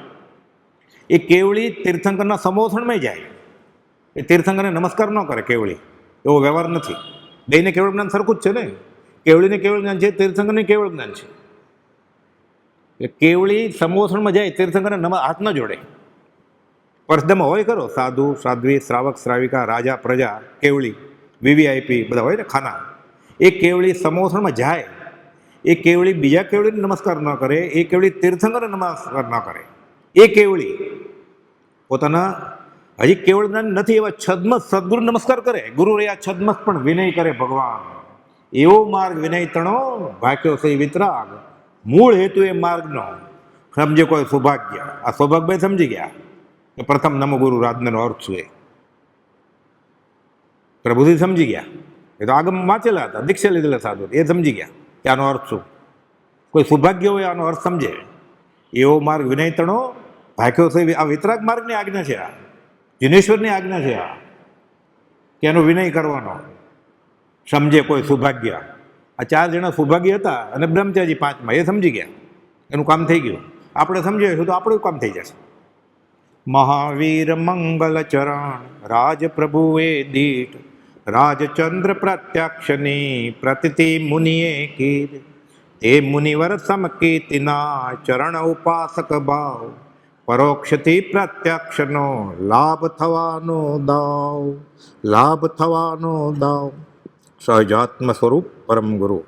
એ કેવળી તીર્થંકરના સમોથણમાં જાય, એ તીર્થંકરને નમસ્કાર ન કરે. કેવળી એવો વ્યવહાર નથી. બેયને કેવળ જ્ઞાન સરખું જ છે ને. કેવળીને કેવળ જ્ઞાન છે, તીર્થંકરને કેવળ જ્ઞાન છે. એટલે કેવળી સમોથણમાં જાય, તીર્થંકરને હાથ ન જોડે. પરસદામાં હોય ખરો, સાધુ, સાધ્વી, શ્રાવક, શ્રાવિકા, રાજા, પ્રજા, કેવળી, વીવીઆઈપી બધા હોય ને ખાના. એ કેવળી સમોથણમાં જાય, એ કેવળી બીજા કેવળીને નમસ્કાર ન કરે, એ કેવળી તીર્થંકરને નમસ્કાર ન કરે. એ કેવળી પોતાના હજી કેવળ જ્ઞાન નથી એવા છદ્મસ સદગુરુ નમસ્કાર કરે. ગુરુ રહ્યા છદ્મસ પણ વિનય કરે ભગવાન. એવો માર્ગ વિનય તણો ભાગ્યો સહી વિતરાગ, મૂળ હેતુ એ માર્ગનો સમજે કોઈ સૌભાગ્ય. આ સૌભાગ્ય સમજી ગયા કે પ્રથમ નમો ગુરુ રાજ્ઞનો અર્થ શું એ પ્રભુજી સમજી ગયા. એ તો આગમ વાંચેલા હતા, દીક્ષા લીધેલા સાધુ, એ સમજી ગયા કે આનો અર્થ શું. કોઈ સૌભાગ્ય હોય આનો અર્થ સમજે. એવો માર્ગ વિનય તણો ભાગ્યો સહી. આ વિતરાગ માર્ગની આજ્ઞા છે, આ જિનેશ્વરની આજ્ઞા છે આ, કે એનો વિનય કરવાનો. સમજે કોઈ સૌભાગ્ય. આ 4 જણા સૌભાગ્ય હતા અને બ્રહ્મચારી 5માં, એ સમજી ગયા, એનું કામ થઈ ગયું. આપણે સમજીશું તો આપણું કામ થઈ જશે. મહાવીર મંગલ ચરણ રાજ પ્રભુએ દીઠ, રાજચંદ્ર પ્રત્યક્ષની પ્રતિતિ મુનિએ કીર, તે મુનિવર સમકીર્તિના ચરણ ઉપાસક ભાવ, પરોક્ષથી પ્રત્યક્ષનો લાભ થવાનો દાવ, લાભ થવાનો દાવ. સહજાત્મ સ્વરૂપ પરમ ગુરુ.